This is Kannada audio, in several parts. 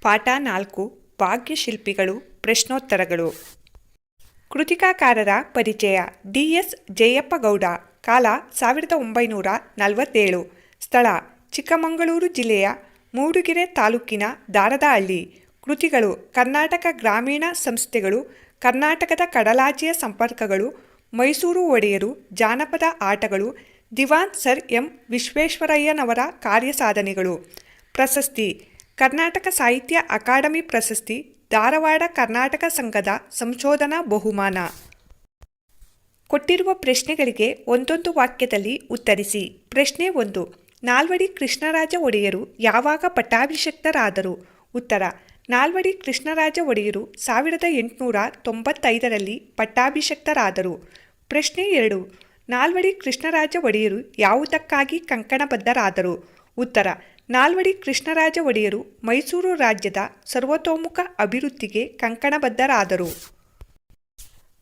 ಪಾಠ 4 ಭಾಗ್ಯಶಿಲ್ಪಿಗಳು ಪ್ರಶ್ನೋತ್ತರಗಳು. ಕೃತಿಕಾಕಾರರ ಪರಿಚಯ. ಡಿ.ಎಸ್. ಜಯಪ್ಪಗೌಡ. ಕಾಲ 1947. ಸ್ಥಳ ಚಿಕ್ಕಮಗಳೂರು ಜಿಲ್ಲೆಯ ಮೂಡಿಗೆರೆ ತಾಲೂಕಿನ ದಾರದಹಳ್ಳಿ. ಕೃತಿಗಳು: ಕರ್ನಾಟಕ ಗ್ರಾಮೀಣ ಸಂಸ್ಥೆಗಳು, ಕರ್ನಾಟಕದ ಕಡಲಾಚೆಯ ಸಂಪರ್ಕಗಳು, ಮೈಸೂರು ಒಡೆಯರು, ಜಾನಪದ ಆಟಗಳು, ದಿವಾನ್ ಸರ್ ಎಂ ವಿಶ್ವೇಶ್ವರಯ್ಯನವರ ಕಾರ್ಯಸಾಧನೆಗಳು. ಪ್ರಶಸ್ತಿ: ಕರ್ನಾಟಕ ಸಾಹಿತ್ಯ ಅಕಾಡೆಮಿ ಪ್ರಶಸ್ತಿ, ಧಾರವಾಡ ಕರ್ನಾಟಕ ಸಂಘದ ಸಂಶೋಧನಾ ಬಹುಮಾನ. ಕೊಟ್ಟಿರುವ ಪ್ರಶ್ನೆಗಳಿಗೆ ಒಂದೊಂದು ವಾಕ್ಯದಲ್ಲಿ ಉತ್ತರಿಸಿ. ಪ್ರಶ್ನೆ 1. ನಾಲ್ವಡಿ ಕೃಷ್ಣರಾಜ ಒಡೆಯರು ಯಾವಾಗ ಪಟ್ಟಾಭಿಷಿಕ್ತರಾದರು? ಉತ್ತರ: ನಾಲ್ವಡಿ ಕೃಷ್ಣರಾಜ ಒಡೆಯರು 1895ರಲ್ಲಿ ಪಟ್ಟಾಭಿಷಿಕ್ತರಾದರು. ಪ್ರಶ್ನೆ 2. ನಾಲ್ವಡಿ ಕೃಷ್ಣರಾಜ ಒಡೆಯರು ಯಾವುದಕ್ಕಾಗಿ ಕಂಕಣಬದ್ಧರಾದರು? ಉತ್ತರ: ನಾಲ್ವಡಿ ಕೃಷ್ಣರಾಜ ಒಡೆಯರು ಮೈಸೂರು ರಾಜ್ಯದ ಸರ್ವತೋಮುಖ ಅಭಿವೃದ್ಧಿಗೆ ಕಂಕಣಬದ್ಧರಾದರು.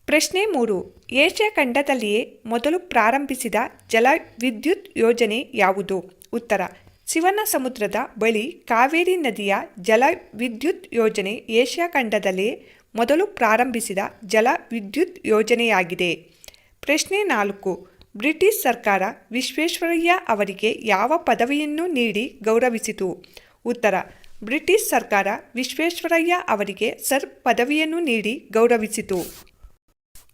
ಪ್ರಶ್ನೆ 3. ಏಷ್ಯಾ ಖಂಡದಲ್ಲಿಯೇ ಮೊದಲು ಪ್ರಾರಂಭಿಸಿದ ಜಲವಿದ್ಯುತ್ ಯೋಜನೆ ಯಾವುದು? ಉತ್ತರ: ಶಿವನಸಮುದ್ರದ ಬಳಿ ಕಾವೇರಿ ನದಿಯ ಜಲವಿದ್ಯುತ್ ಯೋಜನೆ ಏಷ್ಯಾ ಖಂಡದಲ್ಲಿಯೇ ಮೊದಲು ಪ್ರಾರಂಭಿಸಿದ ಜಲವಿದ್ಯುತ್ ಯೋಜನೆಯಾಗಿದೆ. ಪ್ರಶ್ನೆ 4. ಬ್ರಿಟಿಷ್ ಸರ್ಕಾರ ವಿಶ್ವೇಶ್ವರಯ್ಯ ಅವರಿಗೆ ಯಾವ ಪದವಿಯನ್ನು ನೀಡಿ ಗೌರವಿಸಿತು? ಉತ್ತರ: ಬ್ರಿಟಿಷ್ ಸರ್ಕಾರ ವಿಶ್ವೇಶ್ವರಯ್ಯ ಅವರಿಗೆ ಸರ್ ಪದವಿಯನ್ನು ನೀಡಿ ಗೌರವಿಸಿತು.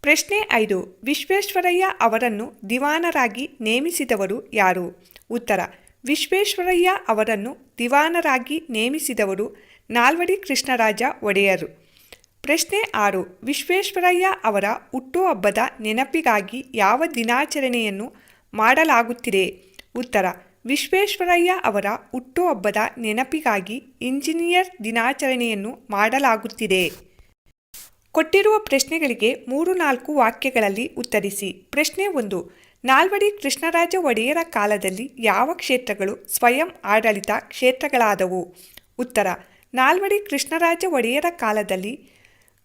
ಪ್ರಶ್ನೆ 5. ವಿಶ್ವೇಶ್ವರಯ್ಯ ಅವರನ್ನು ದಿವಾನರಾಗಿ ನೇಮಿಸಿದವರು ಯಾರು? ಉತ್ತರ: ವಿಶ್ವೇಶ್ವರಯ್ಯ ಅವರನ್ನು ದಿವಾನರಾಗಿ ನೇಮಿಸಿದವರು ನಾಲ್ವಡಿ ಕೃಷ್ಣರಾಜ ಒಡೆಯರು. ಪ್ರಶ್ನೆ 6. ವಿಶ್ವೇಶ್ವರಯ್ಯ ಅವರ ಹುಟ್ಟುಹಬ್ಬದ ನೆನಪಿಗಾಗಿ ಯಾವ ದಿನಾಚರಣೆಯನ್ನು ಮಾಡಲಾಗುತ್ತಿದೆ? ಉತ್ತರ: ವಿಶ್ವೇಶ್ವರಯ್ಯ ಅವರ ಹುಟ್ಟುಹಬ್ಬದ ನೆನಪಿಗಾಗಿ ಇಂಜಿನಿಯರ್ ದಿನಾಚರಣೆಯನ್ನು ಮಾಡಲಾಗುತ್ತಿದೆ. ಕೊಟ್ಟಿರುವ ಪ್ರಶ್ನೆಗಳಿಗೆ 3-4 ವಾಕ್ಯಗಳಲ್ಲಿ ಉತ್ತರಿಸಿ. ಪ್ರಶ್ನೆ 1. ನಾಲ್ವಡಿ ಕೃಷ್ಣರಾಜ ಒಡೆಯರ ಕಾಲದಲ್ಲಿ ಯಾವ ಕ್ಷೇತ್ರಗಳು ಸ್ವಯಂ ಆಡಳಿತ ಕ್ಷೇತ್ರಗಳಾದವು? ಉತ್ತರ: ನಾಲ್ವಡಿ ಕೃಷ್ಣರಾಜ ಒಡೆಯರ ಕಾಲದಲ್ಲಿ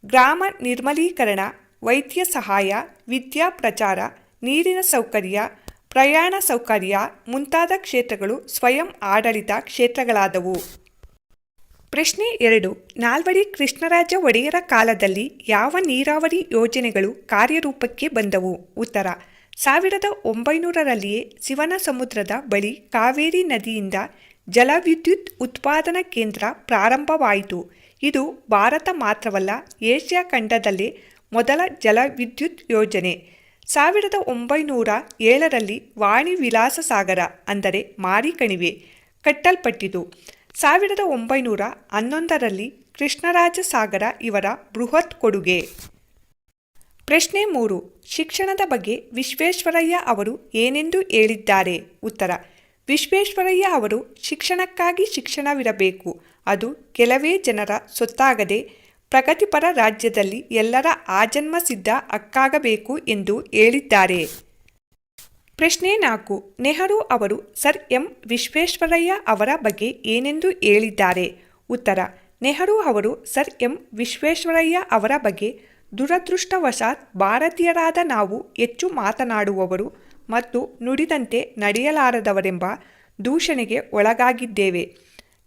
ಗ್ರಾಮ ನಿರ್ಮಲೀಕರಣ, ವೈದ್ಯ ಸಹಾಯ, ವಿದ್ಯಾ ಪ್ರಚಾರ, ನೀರಿನ ಸೌಕರ್ಯ, ಪ್ರಯಾಣ ಸೌಕರ್ಯ ಮುಂತಾದ ಕ್ಷೇತ್ರಗಳು ಸ್ವಯಂ ಆಡಳಿತ ಕ್ಷೇತ್ರಗಳಾದವು. ಪ್ರಶ್ನೆ 2. ನಾಲ್ವಡಿ ಕೃಷ್ಣರಾಜ ಒಡೆಯರ ಕಾಲದಲ್ಲಿ ಯಾವ ನೀರಾವರಿ ಯೋಜನೆಗಳು ಕಾರ್ಯರೂಪಕ್ಕೆ ಬಂದವು? ಉತ್ತರ: 1900ರಲ್ಲಿಯೇ ಶಿವನಸಮುದ್ರದ ಬಳಿ ಕಾವೇರಿ ನದಿಯಿಂದ ಜಲವಿದ್ಯುತ್ ಉತ್ಪಾದನಾ ಕೇಂದ್ರ ಪ್ರಾರಂಭವಾಯಿತು. ಇದು ಭಾರತ ಮಾತ್ರವಲ್ಲ, ಏಷ್ಯಾ ಖಂಡದಲ್ಲೇ ಮೊದಲ ಜಲವಿದ್ಯುತ್ ಯೋಜನೆ. 1907ರಲ್ಲಿ ವಾಣಿ ವಿಲಾಸ ಸಾಗರ ಅಂದರೆ ಮಾರಿಕಣಿವೆ ಕಟ್ಟಲ್ಪಟ್ಟಿತು. 1911ರಲ್ಲಿ ಕೃಷ್ಣರಾಜ ಸಾಗರ ಇವರ ಬೃಹತ್ ಕೊಡುಗೆ. ಪ್ರಶ್ನೆ 3. ಶಿಕ್ಷಣದ ಬಗ್ಗೆ ವಿಶ್ವೇಶ್ವರಯ್ಯ ಅವರು ಏನೆಂದು ಹೇಳಿದ್ದಾರೆ? ಉತ್ತರ: ವಿಶ್ವೇಶ್ವರಯ್ಯ ಅವರು ಶಿಕ್ಷಣಕ್ಕಾಗಿ ಶಿಕ್ಷಣವಿರಬೇಕು, ಅದು ಕೆಲವೇ ಜನರ ಸೊತ್ತಾಗದೆ ಪ್ರಗತಿಪರ ರಾಜ್ಯದಲ್ಲಿ ಎಲ್ಲರ ಆಜನ್ಮ ಸಿದ್ಧ ಹಕ್ಕಾಗಬೇಕು ಎಂದು ಹೇಳಿದ್ದಾರೆ. ಪ್ರಶ್ನೆ 4. ನೆಹರು ಅವರು ಸರ್ ಎಂ ವಿಶ್ವೇಶ್ವರಯ್ಯ ಅವರ ಬಗ್ಗೆ ಏನೆಂದು ಹೇಳಿದ್ದಾರೆ? ಉತ್ತರ: ನೆಹರು ಅವರು ಸರ್ ಎಂ ವಿಶ್ವೇಶ್ವರಯ್ಯ ಅವರ ಬಗ್ಗೆ ದುರದೃಷ್ಟವಶಾತ್ ಭಾರತೀಯರಾದ ನಾವು ಹೆಚ್ಚು ಮಾತನಾಡುವವರು ಮತ್ತು ನುಡಿದಂತೆ ನಡೆಯಲಾರದವರೆಂಬ ದೂಷಣೆಗೆ ಒಳಗಾಗಿದ್ದೇವೆ.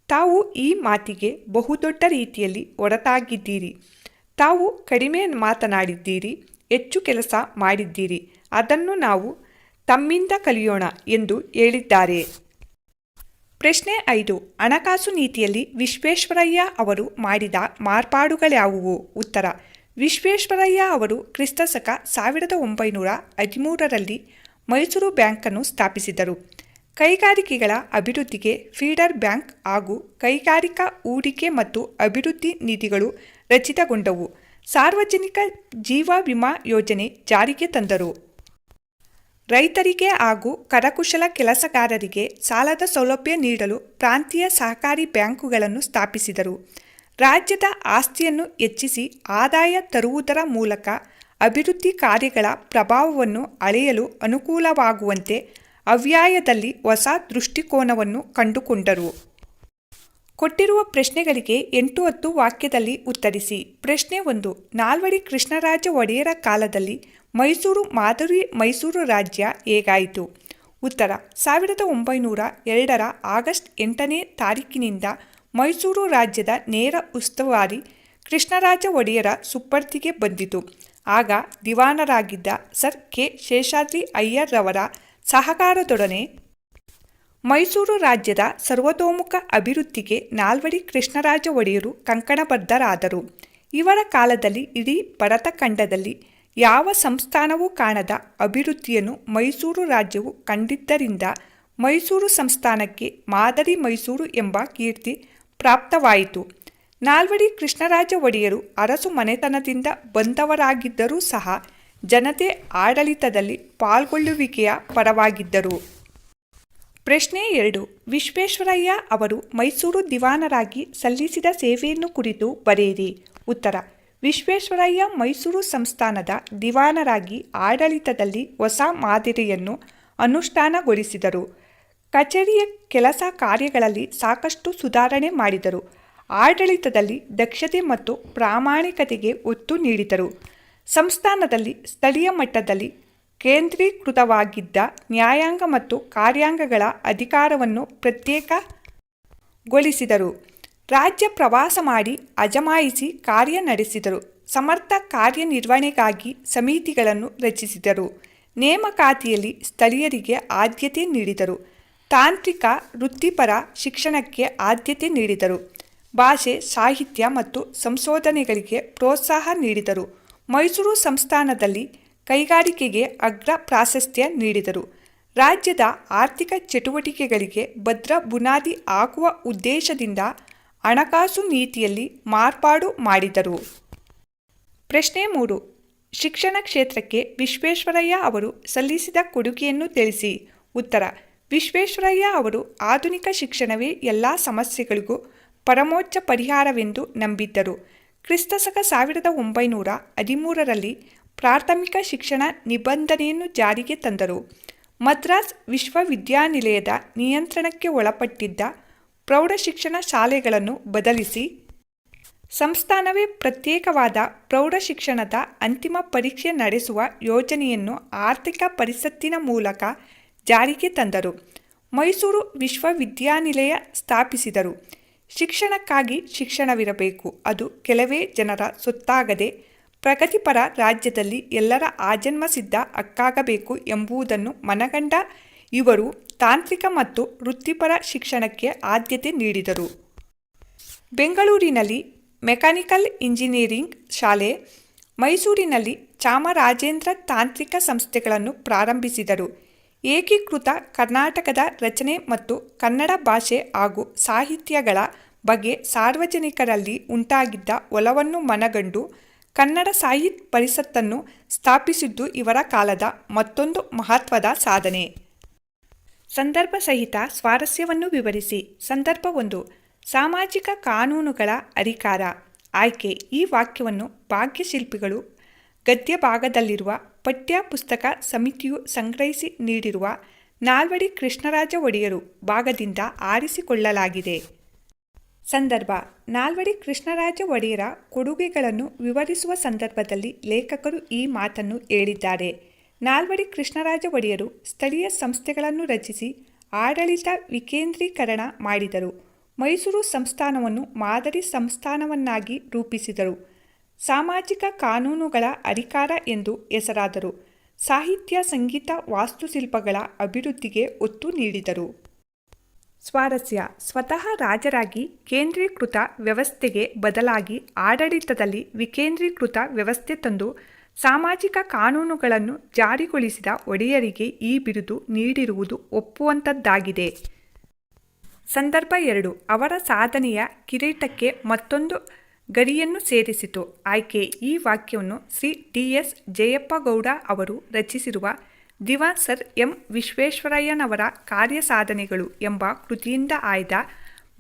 ತಾವು ಈ ಮಾತಿಗೆ ಬಹುದೊಡ್ಡ ರೀತಿಯಲ್ಲಿ ಹೊರತಾಗಿದ್ದೀರಿ. ತಾವು ಕಡಿಮೆ ಮಾತನಾಡಿದ್ದೀರಿ, ಹೆಚ್ಚು ಕೆಲಸ ಮಾಡಿದ್ದೀರಿ. ಅದನ್ನು ನಾವು ತಮ್ಮಿಂದ ಕಲಿಯೋಣ ಎಂದು ಹೇಳಿದ್ದಾರೆ. ಪ್ರಶ್ನೆ 5. ಹಣಕಾಸು ನೀತಿಯಲ್ಲಿ ವಿಶ್ವೇಶ್ವರಯ್ಯ ಅವರು ಮಾಡಿದ ಮಾರ್ಪಾಡುಗಳ್ಯಾವುವು? ಉತ್ತರ: ವಿಶ್ವೇಶ್ವರಯ್ಯ ಅವರು ಕ್ರಿಸ್ತಶಕ 1913ರಲ್ಲಿ ಮೈಸೂರು ಬ್ಯಾಂಕನ್ನು ಸ್ಥಾಪಿಸಿದರು. ಕೈಗಾರಿಕೆಗಳ ಅಭಿವೃದ್ಧಿಗೆ ಫೀಡರ್ ಬ್ಯಾಂಕ್ ಹಾಗೂ ಕೈಗಾರಿಕಾ ಹೂಡಿಕೆ ಮತ್ತು ಅಭಿವೃದ್ಧಿ ನಿಧಿಗಳು ರಚಿತಗೊಂಡವು. ಸಾರ್ವಜನಿಕ ಜೀವ ವಿಮಾ ಯೋಜನೆ ಜಾರಿಗೆ ತಂದರು. ರೈತರಿಗೆ ಹಾಗೂ ಕರಕುಶಲ ಕೆಲಸಗಾರರಿಗೆ ಸಾಲದ ಸೌಲಭ್ಯ ನೀಡಲು ಪ್ರಾಂತೀಯ ಸಹಕಾರಿ ಬ್ಯಾಂಕುಗಳನ್ನು ಸ್ಥಾಪಿಸಿದರು. ರಾಜ್ಯದ ಆಸ್ತಿಯನ್ನು ಹೆಚ್ಚಿಸಿ ಆದಾಯ ತರುವುದರ ಮೂಲಕ ಅಭಿವೃದ್ಧಿ ಕಾರ್ಯಗಳ ಪ್ರಭಾವವನ್ನು ಅಳೆಯಲು ಅನುಕೂಲವಾಗುವಂತೆ ಅವ್ಯಯದಲ್ಲಿ ಹೊಸ ದೃಷ್ಟಿಕೋನವನ್ನು ಕಂಡುಕೊಂಡರು. ಕೊಟ್ಟಿರುವ ಪ್ರಶ್ನೆಗಳಿಗೆ 8-10 ವಾಕ್ಯದಲ್ಲಿ ಉತ್ತರಿಸಿ. ಪ್ರಶ್ನೆ 1. ನಾಲ್ವಡಿ ಕೃಷ್ಣರಾಜ ಒಡೆಯರ ಕಾಲದಲ್ಲಿ ಮೈಸೂರು ಮಾದರಿ ಮೈಸೂರು ರಾಜ್ಯ ಹೇಗಾಯಿತು? ಉತ್ತರ: 1902ರ ಆಗಸ್ಟ್ 8ನೇ ತಾರೀಕಿನಿಂದ ಮೈಸೂರು ರಾಜ್ಯದ ನೇರ ಉಸ್ತುವಾರಿ ಕೃಷ್ಣರಾಜ ಒಡೆಯರ ಸುಪರ್ದಿಗೆ ಬಂದಿತು. ಆಗ ದಿವಾನರಾಗಿದ್ದ ಸರ್ ಕೆ ಶೇಷಾದ್ರಿ ಅಯ್ಯರ್ರವರ ಸಹಕಾರದೊಡನೆ ಮೈಸೂರು ರಾಜ್ಯದ ಸರ್ವತೋಮುಖ ಅಭಿವೃದ್ಧಿಗೆ ನಾಲ್ವಡಿ ಕೃಷ್ಣರಾಜ ಒಡೆಯರು ಕಂಕಣಬದ್ಧರಾದರು. ಇವರ ಕಾಲದಲ್ಲಿ ಇಡೀ ಭರತ ಖಂಡದಲ್ಲಿ ಯಾವ ಸಂಸ್ಥಾನವೂ ಕಾಣದ ಅಭಿವೃದ್ಧಿಯನ್ನು ಮೈಸೂರು ರಾಜ್ಯವು ಕಂಡಿದ್ದರಿಂದ ಮೈಸೂರು ಸಂಸ್ಥಾನಕ್ಕೆ ಮಾದರಿ ಮೈಸೂರು ಎಂಬ ಕೀರ್ತಿ ಪ್ರಾಪ್ತವಾಯಿತು. ನಾಲ್ವಡಿ ಕೃಷ್ಣರಾಜ ಒಡೆಯರು ಅರಸು ಮನೆತನದಿಂದ ಬಂದವರಾಗಿದ್ದರೂ ಸಹ ಜನತೆ ಆಡಳಿತದಲ್ಲಿ ಪಾಲ್ಗೊಳ್ಳುವಿಕೆಯ ಪರವಾಗಿದ್ದರು. ಪ್ರಶ್ನೆ 2. ವಿಶ್ವೇಶ್ವರಯ್ಯ ಅವರು ಮೈಸೂರು ದಿವಾನರಾಗಿ ಸಲ್ಲಿಸಿದ ಸೇವೆಯನ್ನು ಕುರಿತು ಬರೆಯಿರಿ. ಉತ್ತರ: ವಿಶ್ವೇಶ್ವರಯ್ಯ ಮೈಸೂರು ಸಂಸ್ಥಾನದ ದಿವಾನರಾಗಿ ಆಡಳಿತದಲ್ಲಿ ಹೊಸ ಮಾದರಿಯನ್ನು ಅನುಷ್ಠಾನಗೊಳಿಸಿದರು. ಕಚೇರಿಯ ಕೆಲಸ ಕಾರ್ಯಗಳಲ್ಲಿ ಸಾಕಷ್ಟು ಸುಧಾರಣೆ ಮಾಡಿದರು. ಆಡಳಿತದಲ್ಲಿ ದಕ್ಷತೆ ಮತ್ತು ಪ್ರಾಮಾಣಿಕತೆಗೆ ಒತ್ತು ನೀಡಿದರು. ಸಂಸ್ಥಾನದಲ್ಲಿ ಸ್ಥಳೀಯ ಮಟ್ಟದಲ್ಲಿ ಕೇಂದ್ರೀಕೃತವಾಗಿದ್ದ ನ್ಯಾಯಾಂಗ ಮತ್ತು ಕಾರ್ಯಾಂಗಗಳ ಅಧಿಕಾರವನ್ನು ಪ್ರತ್ಯೇಕಗೊಳಿಸಿದರು. ರಾಜ್ಯ ಪ್ರವಾಸ ಮಾಡಿ ಅಜಮಾಯಿಸಿ ಕಾರ್ಯ ನಡೆಸಿದರು. ಸಮರ್ಥ ಕಾರ್ಯನಿರ್ವಹಣೆಗಾಗಿ ಸಮಿತಿಗಳನ್ನು ರಚಿಸಿದರು. ನೇಮಕಾತಿಯಲ್ಲಿ ಸ್ಥಳೀಯರಿಗೆ ಆದ್ಯತೆ ನೀಡಿದರು. ತಾಂತ್ರಿಕ ವೃತ್ತಿಪರ ಶಿಕ್ಷಣಕ್ಕೆ ಆದ್ಯತೆ ನೀಡಿದರು. ಭಾಷೆ, ಸಾಹಿತ್ಯ ಮತ್ತು ಸಂಶೋಧನೆಗಳಿಗೆ ಪ್ರೋತ್ಸಾಹ ನೀಡಿದರು. ಮೈಸೂರು ಸಂಸ್ಥಾನದಲ್ಲಿ ಕೈಗಾರಿಕೆಗೆ ಅಗ್ರ ಪ್ರಾಶಸ್ತ್ಯ ನೀಡಿದರು. ರಾಜ್ಯದ ಆರ್ಥಿಕ ಚಟುವಟಿಕೆಗಳಿಗೆ ಭದ್ರ ಬುನಾದಿ ಹಾಕುವ ಉದ್ದೇಶದಿಂದ ಹಣಕಾಸು ನೀತಿಯಲ್ಲಿ ಮಾರ್ಪಾಡು ಮಾಡಿದರು. ಪ್ರಶ್ನೆ 3. ಶಿಕ್ಷಣ ಕ್ಷೇತ್ರಕ್ಕೆ ವಿಶ್ವೇಶ್ವರಯ್ಯ ಅವರು ಸಲ್ಲಿಸಿದ ಕೊಡುಗೆಯನ್ನು ತಿಳಿಸಿ. ಉತ್ತರ: ವಿಶ್ವೇಶ್ವರಯ್ಯ ಅವರು ಆಧುನಿಕ ಶಿಕ್ಷಣವೇ ಎಲ್ಲ ಸಮಸ್ಯೆಗಳಿಗೂ ಪರಮೋಚ್ಚ ಪರಿಹಾರವೆಂದು ನಂಬಿದ್ದರು. ಕ್ರಿಸ್ತಶಕ 1913ರಲ್ಲಿ ಪ್ರಾಥಮಿಕ ಶಿಕ್ಷಣ ನಿಬಂಧನೆಯನ್ನು ಜಾರಿಗೆ ತಂದರು. ಮದ್ರಾಸ್ ವಿಶ್ವವಿದ್ಯಾನಿಲಯದ ನಿಯಂತ್ರಣಕ್ಕೆ ಒಳಪಟ್ಟಿದ್ದ ಪ್ರೌಢಶಿಕ್ಷಣ ಶಾಲೆಗಳನ್ನು ಬದಲಿಸಿ ಸಂಸ್ಥಾನವೇ ಪ್ರತ್ಯೇಕವಾದ ಪ್ರೌಢಶಿಕ್ಷಣದ ಅಂತಿಮ ಪರೀಕ್ಷೆ ನಡೆಸುವ ಯೋಜನೆಯನ್ನು ಆರ್ಥಿಕ ಪರಿಷತ್ತಿನ ಮೂಲಕ ಜಾರಿಗೆ ತಂದರು. ಮೈಸೂರು ವಿಶ್ವವಿದ್ಯಾನಿಲಯ ಸ್ಥಾಪಿಸಿದರು. ಶಿಕ್ಷಣಕ್ಕಾಗಿ ಶಿಕ್ಷಣವಿರಬೇಕು, ಅದು ಕೆಲವೇ ಜನರ ಸೊತ್ತಾಗದೆ ಪ್ರಗತಿಪರ ರಾಜ್ಯದಲ್ಲಿ ಎಲ್ಲರ ಆಜನ್ಮಸಿದ್ಧ ಹಕ್ಕಾಗಬೇಕು ಎಂಬುದನ್ನು ಮನಗಂಡ ಇವರು ತಾಂತ್ರಿಕ ಮತ್ತು ವೃತ್ತಿಪರ ಶಿಕ್ಷಣಕ್ಕೆ ಆದ್ಯತೆ ನೀಡಿದರು. ಬೆಂಗಳೂರಿನಲ್ಲಿ ಮೆಕ್ಯಾನಿಕಲ್ ಇಂಜಿನಿಯರಿಂಗ್ ಶಾಲೆ, ಮೈಸೂರಿನಲ್ಲಿ ಚಾಮರಾಜೇಂದ್ರ ತಾಂತ್ರಿಕ ಸಂಸ್ಥೆಗಳನ್ನು ಪ್ರಾರಂಭಿಸಿದರು. ಏಕೀಕೃತ ಕರ್ನಾಟಕದ ರಚನೆ ಮತ್ತು ಕನ್ನಡ ಭಾಷೆ ಹಾಗೂ ಸಾಹಿತ್ಯಗಳ ಬಗ್ಗೆ ಸಾರ್ವಜನಿಕರಲ್ಲಿ ಉಂಟಾಗಿದ್ದ ಒಲವನ್ನು ಮನಗಂಡು ಕನ್ನಡ ಸಾಹಿತ್ಯ ಪರಿಷತ್ತನ್ನು ಸ್ಥಾಪಿಸಿದ್ದು ಇವರ ಕಾಲದ ಮತ್ತೊಂದು ಮಹತ್ವದ ಸಾಧನೆ. ಸಂದರ್ಭ ಸಹಿತ ಸ್ವಾರಸ್ಯವನ್ನು ವಿವರಿಸಿ. ಸಂದರ್ಭ 1. ಸಾಮಾಜಿಕ ಕಾನೂನುಗಳ ಅಧಿಕಾರ. ಆಯ್ಕೆ: ಈ ವಾಕ್ಯವನ್ನು ಭಾಗ್ಯಶಿಲ್ಪಿಗಳು ಗದ್ಯ ಭಾಗದಲ್ಲಿರುವ ಪಠ್ಯ ಪುಸ್ತಕ ಸಮಿತಿಯು ಸಂಗ್ರಹಿಸಿ ನೀಡಿರುವ ನಾಲ್ವಡಿ ಕೃಷ್ಣರಾಜ ಒಡೆಯರು ಭಾಗದಿಂದ ಆರಿಸಿಕೊಳ್ಳಲಾಗಿದೆ. ಸಂದರ್ಭ: ನಾಲ್ವಡಿ ಕೃಷ್ಣರಾಜ ಒಡೆಯರ ಕೊಡುಗೆಗಳನ್ನು ವಿವರಿಸುವ ಸಂದರ್ಭದಲ್ಲಿ ಲೇಖಕರು ಈ ಮಾತನ್ನು ಹೇಳಿದ್ದಾರೆ. ನಾಲ್ವಡಿ ಕೃಷ್ಣರಾಜ ಒಡೆಯರು ಸ್ಥಳೀಯ ಸಂಸ್ಥೆಗಳನ್ನು ರಚಿಸಿ ಆಡಳಿತ ವಿಕೇಂದ್ರೀಕರಣ ಮಾಡಿದರು. ಮೈಸೂರು ಸಂಸ್ಥಾನವನ್ನು ಮಾದರಿ ಸಂಸ್ಥಾನವನ್ನಾಗಿ ರೂಪಿಸಿದರು. ಸಾಮಾಜಿಕ ಕಾನೂನುಗಳ ಅಧಿಕಾರ ಎಂದು ಹೆಸರಾದರು. ಸಾಹಿತ್ಯ, ಸಂಗೀತ, ವಾಸ್ತುಶಿಲ್ಪಗಳ ಅಭಿವೃದ್ಧಿಗೆ ಒತ್ತು ನೀಡಿದರು. ಸ್ವಾರಸ್ಯ: ಸ್ವತಃ ರಾಜರಾಗಿ ಕೇಂದ್ರೀಕೃತ ವ್ಯವಸ್ಥೆಗೆ ಬದಲಾಗಿ ಆಡಳಿತದಲ್ಲಿ ವಿಕೇಂದ್ರೀಕೃತ ವ್ಯವಸ್ಥೆ ತಂದು ಸಾಮಾಜಿಕ ಕಾನೂನುಗಳನ್ನು ಜಾರಿಗೊಳಿಸಿದ ಒಡೆಯರಿಗೆ ಈ ಬಿರುದು ನೀಡಿರುವುದು ಒಪ್ಪುವಂಥದ್ದಾಗಿದೆ. ಸಂದರ್ಭ 2. ಅವರ ಸಾಧನೆಯ ಕಿರೀಟಕ್ಕೆ ಮತ್ತೊಂದು ಗರಿಯನ್ನು ಸೇರಿಸಿತು. ಆಯ್ಕೆ: ಈ ವಾಕ್ಯವನ್ನು ಶ್ರೀ ಡಿ. ಎಸ್. ಜಯಪ್ಪಗೌಡ ಅವರು ರಚಿಸಿರುವ ದಿವಾನ್ ಸರ್ ಎಂ. ವಿಶ್ವೇಶ್ವರಯ್ಯನವರ ಕಾರ್ಯಸಾಧನೆಗಳು ಎಂಬ ಕೃತಿಯಿಂದ ಆಯ್ದ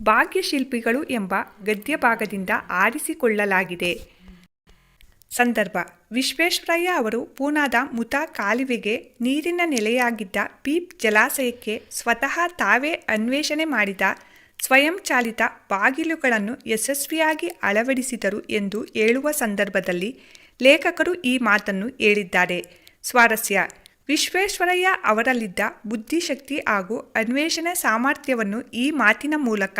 ಭಾಗ್ಯಶಿಲ್ಪಿಗಳು ಎಂಬ ಗದ್ಯ ಭಾಗದಿಂದ ಆರಿಸಿಕೊಳ್ಳಲಾಗಿದೆ. ಸಂದರ್ಭ: ವಿಶ್ವೇಶ್ವರಯ್ಯ ಅವರು ಪೂನಾದ ಮುತಾ ಕಾಲುವೆಗೆ ನೀರಿನ ನೆಲೆಯಾಗಿದ್ದ ಪೀಪ್ ಜಲಾಶಯಕ್ಕೆ ಸ್ವತಃ ತಾವೇ ಅನ್ವೇಷಣೆ ಮಾಡಿದ ಸ್ವಯಂಚಾಲಿತ ಬಾಗಿಲುಗಳನ್ನು ಯಶಸ್ವಿಯಾಗಿ ಅಳವಡಿಸಿದರು ಎಂದು ಹೇಳುವ ಸಂದರ್ಭದಲ್ಲಿ ಲೇಖಕರು ಈ ಮಾತನ್ನು ಹೇಳಿದ್ದಾರೆ. ಸ್ವಾರಸ್ಯ: ವಿಶ್ವೇಶ್ವರಯ್ಯ ಅವರಲ್ಲಿದ್ದ ಬುದ್ಧಿಶಕ್ತಿ ಹಾಗೂ ಅನ್ವೇಷಣೆ ಸಾಮರ್ಥ್ಯವನ್ನು ಈ ಮಾತಿನ ಮೂಲಕ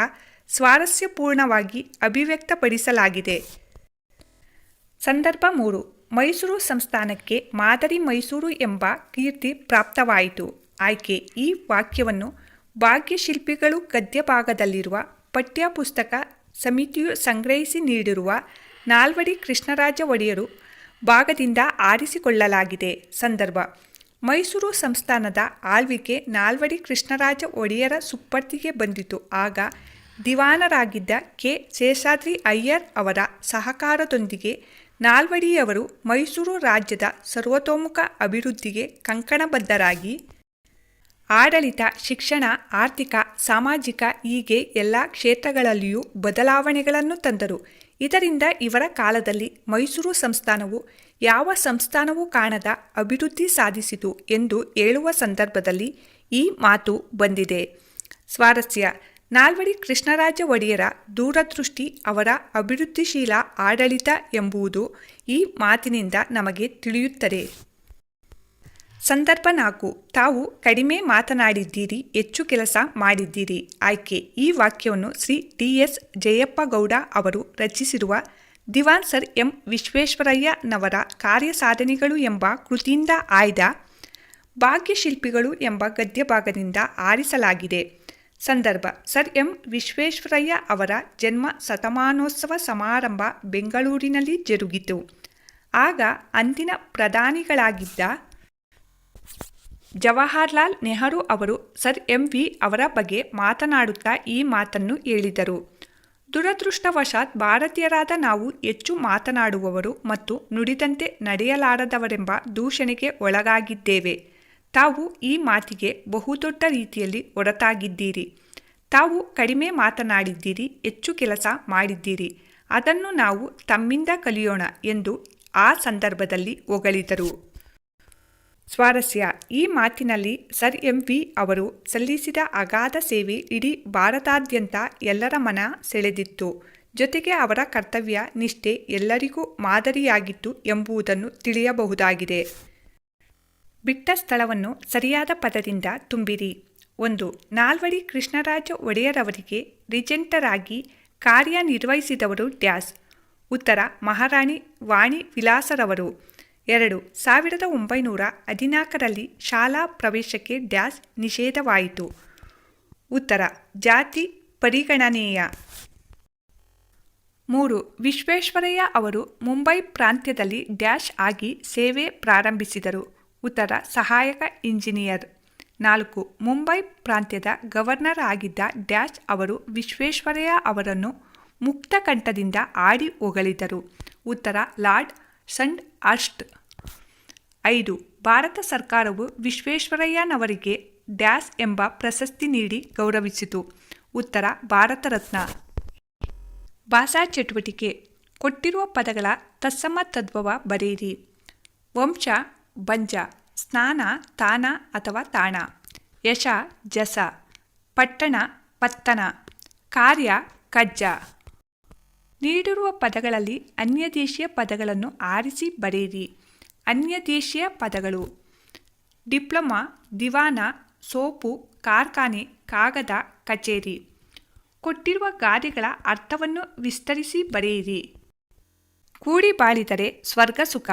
ಸ್ವಾರಸ್ಯಪೂರ್ಣವಾಗಿ ಅಭಿವ್ಯಕ್ತಪಡಿಸಲಾಗಿದೆ. ಸಂದರ್ಭ 3. ಮೈಸೂರು ಸಂಸ್ಥಾನಕ್ಕೆ ಮಾದರಿ ಮೈಸೂರು ಎಂಬ ಕೀರ್ತಿ ಪ್ರಾಪ್ತವಾಯಿತು. ಆಯ್ಕೆ. ಈ ವಾಕ್ಯವನ್ನು ಭಾಗ್ಯಶಿಲ್ಪಿಗಳು ಗದ್ಯ ಭಾಗದಲ್ಲಿರುವ ಪಠ್ಯಪುಸ್ತಕ ಸಮಿತಿಯು ಸಂಗ್ರಹಿಸಿ ನೀಡಿರುವ ನಾಲ್ವಡಿ ಕೃಷ್ಣರಾಜ ಒಡೆಯರು ಭಾಗದಿಂದ ಆರಿಸಿಕೊಳ್ಳಲಾಗಿದೆ. ಸಂದರ್ಭ: ಮೈಸೂರು ಸಂಸ್ಥಾನದ ಆಳ್ವಿಕೆ ನಾಲ್ವಡಿ ಕೃಷ್ಣರಾಜ ಒಡೆಯರ ಸುಪರ್ದಿಗೆ ಬಂದಿತು. ಆಗ ದಿವಾನರಾಗಿದ್ದ ಕೆ. ಶೇಷಾದ್ರಿ ಅಯ್ಯರ್ ಅವರ ಸಹಕಾರದೊಂದಿಗೆ ನಾಲ್ವಡಿಯವರು ಮೈಸೂರು ರಾಜ್ಯದ ಸರ್ವತೋಮುಖ ಅಭಿವೃದ್ಧಿಗೆ ಕಂಕಣಬದ್ಧರಾಗಿ ಆಡಳಿತ, ಶಿಕ್ಷಣ, ಆರ್ಥಿಕ, ಸಾಮಾಜಿಕ ಹೀಗೆ ಎಲ್ಲ ಕ್ಷೇತ್ರಗಳಲ್ಲಿಯೂ ಬದಲಾವಣೆಗಳನ್ನು ತಂದರು. ಇದರಿಂದ ಇವರ ಕಾಲದಲ್ಲಿ ಮೈಸೂರು ಸಂಸ್ಥಾನವು ಯಾವ ಸಂಸ್ಥಾನವೂ ಕಾಣದ ಅಭಿವೃದ್ಧಿ ಸಾಧಿಸಿತು ಎಂದು ಹೇಳುವ ಸಂದರ್ಭದಲ್ಲಿ ಈ ಮಾತು ಬಂದಿದೆ. ಸ್ವಾರಸ್ಯ: ನಾಲ್ವಡಿ ಕೃಷ್ಣರಾಜ ಒಡೆಯರ ದೂರದೃಷ್ಟಿ, ಅವರ ಅಭಿವೃದ್ಧಿಶೀಲ ಆಡಳಿತ ಎಂಬುದು ಈ ಮಾತಿನಿಂದ ನಮಗೆ ತಿಳಿಯುತ್ತದೆ. ಸಂದರ್ಭ 4. ತಾವು ಕಡಿಮೆ ಮಾತನಾಡಿದ್ದೀರಿ, ಹೆಚ್ಚು ಕೆಲಸ ಮಾಡಿದ್ದೀರಿ. ಆಯ್ಕೆ. ಈ ವಾಕ್ಯವನ್ನು ಶ್ರೀ ಡಿ. ಎಸ್. ಜಯಪ್ಪಗೌಡ ಅವರು ರಚಿಸಿರುವ ದಿವಾನ್ ಸರ್ ಎಂ ವಿಶ್ವೇಶ್ವರಯ್ಯನವರ ಕಾರ್ಯಸಾಧನೆಗಳು ಎಂಬ ಕೃತಿಯಿಂದ ಆಯ್ದ ಭಾಗ್ಯಶಿಲ್ಪಿಗಳು ಎಂಬ ಗದ್ಯಭಾಗದಿಂದ ಆರಿಸಲಾಗಿದೆ. ಸಂದರ್ಭ: ಸರ್ ಎಂ ವಿಶ್ವೇಶ್ವರಯ್ಯ ಅವರ ಜನ್ಮ ಶತಮಾನೋತ್ಸವ ಸಮಾರಂಭ ಬೆಂಗಳೂರಿನಲ್ಲಿ ಜರುಗಿತು. ಆಗ ಅಂದಿನ ಪ್ರಧಾನಿಗಳಾಗಿದ್ದ ಜವಾಹರ್ಲಾಲ್ ನೆಹರು ಅವರು ಸರ್ ಎಂ ವಿ ಅವರ ಬಗ್ಗೆ ಮಾತನಾಡುತ್ತಾ ಈ ಮಾತನ್ನು ಹೇಳಿದರು. ದುರದೃಷ್ಟವಶಾತ್ ಭಾರತೀಯರಾದ ನಾವು ಹೆಚ್ಚು ಮಾತನಾಡುವವರು ಮತ್ತು ನುಡಿದಂತೆ ನಡೆಯಲಾರದವರೆಂಬ ದೂಷಣೆಗೆ ಒಳಗಾಗಿದ್ದೇವೆ. ತಾವು ಈ ಮಾತಿಗೆ ಬಹುದೊಡ್ಡ ರೀತಿಯಲ್ಲಿ ಹೊರತಾಗಿದ್ದೀರಿ. ತಾವು ಕಡಿಮೆ ಮಾತನಾಡಿದ್ದೀರಿ, ಹೆಚ್ಚು ಕೆಲಸ ಮಾಡಿದ್ದೀರಿ. ಅದನ್ನು ನಾವು ತಮ್ಮಿಂದ ಕಲಿಯೋಣ ಎಂದು ಆ ಸಂದರ್ಭದಲ್ಲಿ ಹೊಗಳಿದರು. ಸ್ವಾರಸ್ಯ: ಈ ಮಾತಿನಲ್ಲಿ ಸರ್ ಎಂ ವಿ ಅವರು ಸಲ್ಲಿಸಿದ ಅಗಾಧ ಸೇವೆ ಇಡೀ ಭಾರತಾದ್ಯಂತ ಎಲ್ಲರ ಮನ ಸೆಳೆದಿತ್ತು. ಜೊತೆಗೆ ಅವರ ಕರ್ತವ್ಯ ನಿಷ್ಠೆ ಎಲ್ಲರಿಗೂ ಮಾದರಿಯಾಗಿತ್ತು ಎಂಬುದನ್ನು ತಿಳಿಯಬಹುದಾಗಿದೆ. ಬಿಟ್ಟ ಸ್ಥಳವನ್ನು ಸರಿಯಾದ ಪದದಿಂದ ತುಂಬಿರಿ. 1. ನಾಲ್ವಡಿ ಕೃಷ್ಣರಾಜ ಒಡೆಯರವರಿಗೆ ರಿಜೆಂಟರಾಗಿ ಕಾರ್ಯನಿರ್ವಹಿಸಿದವರು ಡ್ಯಾಸ್. ಉತ್ತರ: ಮಹಾರಾಣಿ ವಾಣಿ ವಿಲಾಸರವರು. 2. 1914ರಲ್ಲಿ ಶಾಲಾ ಪ್ರವೇಶಕ್ಕೆ ಡ್ಯಾಸ್ ನಿಷೇಧವಾಯಿತು. ಉತ್ತರ: ಜಾತಿ ಪರಿಗಣನೆಯ. 3. ವಿಶ್ವೇಶ್ವರಯ್ಯ ಅವರು ಮುಂಬೈ ಪ್ರಾಂತ್ಯದಲ್ಲಿ ಡ್ಯಾಶ್ ಆಗಿ ಸೇವೆ ಪ್ರಾರಂಭಿಸಿದರು. ಉತ್ತರ: ಸಹಾಯಕ ಇಂಜಿನಿಯರ್. 4. ಮುಂಬೈ ಪ್ರಾಂತ್ಯದ ಗವರ್ನರ್ ಆಗಿದ್ದ ಡ್ಯಾಶ್ ಅವರು ವಿಶ್ವೇಶ್ವರಯ್ಯ ಅವರನ್ನು ಮುಕ್ತಕಂಠದಿಂದ ಆಡಿ ಹೊಗಳಿದರು. ಉತ್ತರ: ಲಾರ್ಡ್ ಸಂಡ್ ಹರ್ಸ್ಟ್. 5. ಭಾರತ ಸರ್ಕಾರವು ವಿಶ್ವೇಶ್ವರಯ್ಯನವರಿಗೆ ಡ್ಯಾಶ್ ಎಂಬ ಪ್ರಶಸ್ತಿ ನೀಡಿ ಗೌರವಿಸಿತು. ಉತ್ತರ: ಭಾರತ ರತ್ನ. ಭಾಷಾ ಚಟುವಟಿಕೆ: ಕೊಟ್ಟಿರುವ ಪದಗಳ ತತ್ಸಮ ತದ್ಭವ ಬರೆಯಿರಿ. ವಂಶ ಬಂಜ, ಸ್ನಾನ ತಾನ ಅಥವಾ ತಾಣ, ಯಶ ಜಸ, ಪಟ್ಟಣ ಪತ್ತನ, ಕಾರ್ಯ ಕಜ್ಜ. ನೀಡಿರುವ ಪದಗಳಲ್ಲಿ ಅನ್ಯದೇಶೀಯ ಪದಗಳನ್ನು ಆರಿಸಿ ಬರೆಯಿರಿ. ಅನ್ಯದೇಶೀಯ ಪದಗಳು: ಡಿಪ್ಲೊಮಾ, ದಿವಾನ, ಸೋಪು, ಕಾರ್ಖಾನೆ, ಕಾಗದ, ಕಚೇರಿ. ಕೊಟ್ಟಿರುವ ಗಾದೆಗಳ ಅರ್ಥವನ್ನು ವಿಸ್ತರಿಸಿ ಬರೆಯಿರಿ. ಕೂಡಿ ಬಾಳಿದರೆ ಸ್ವರ್ಗ ಸುಖ.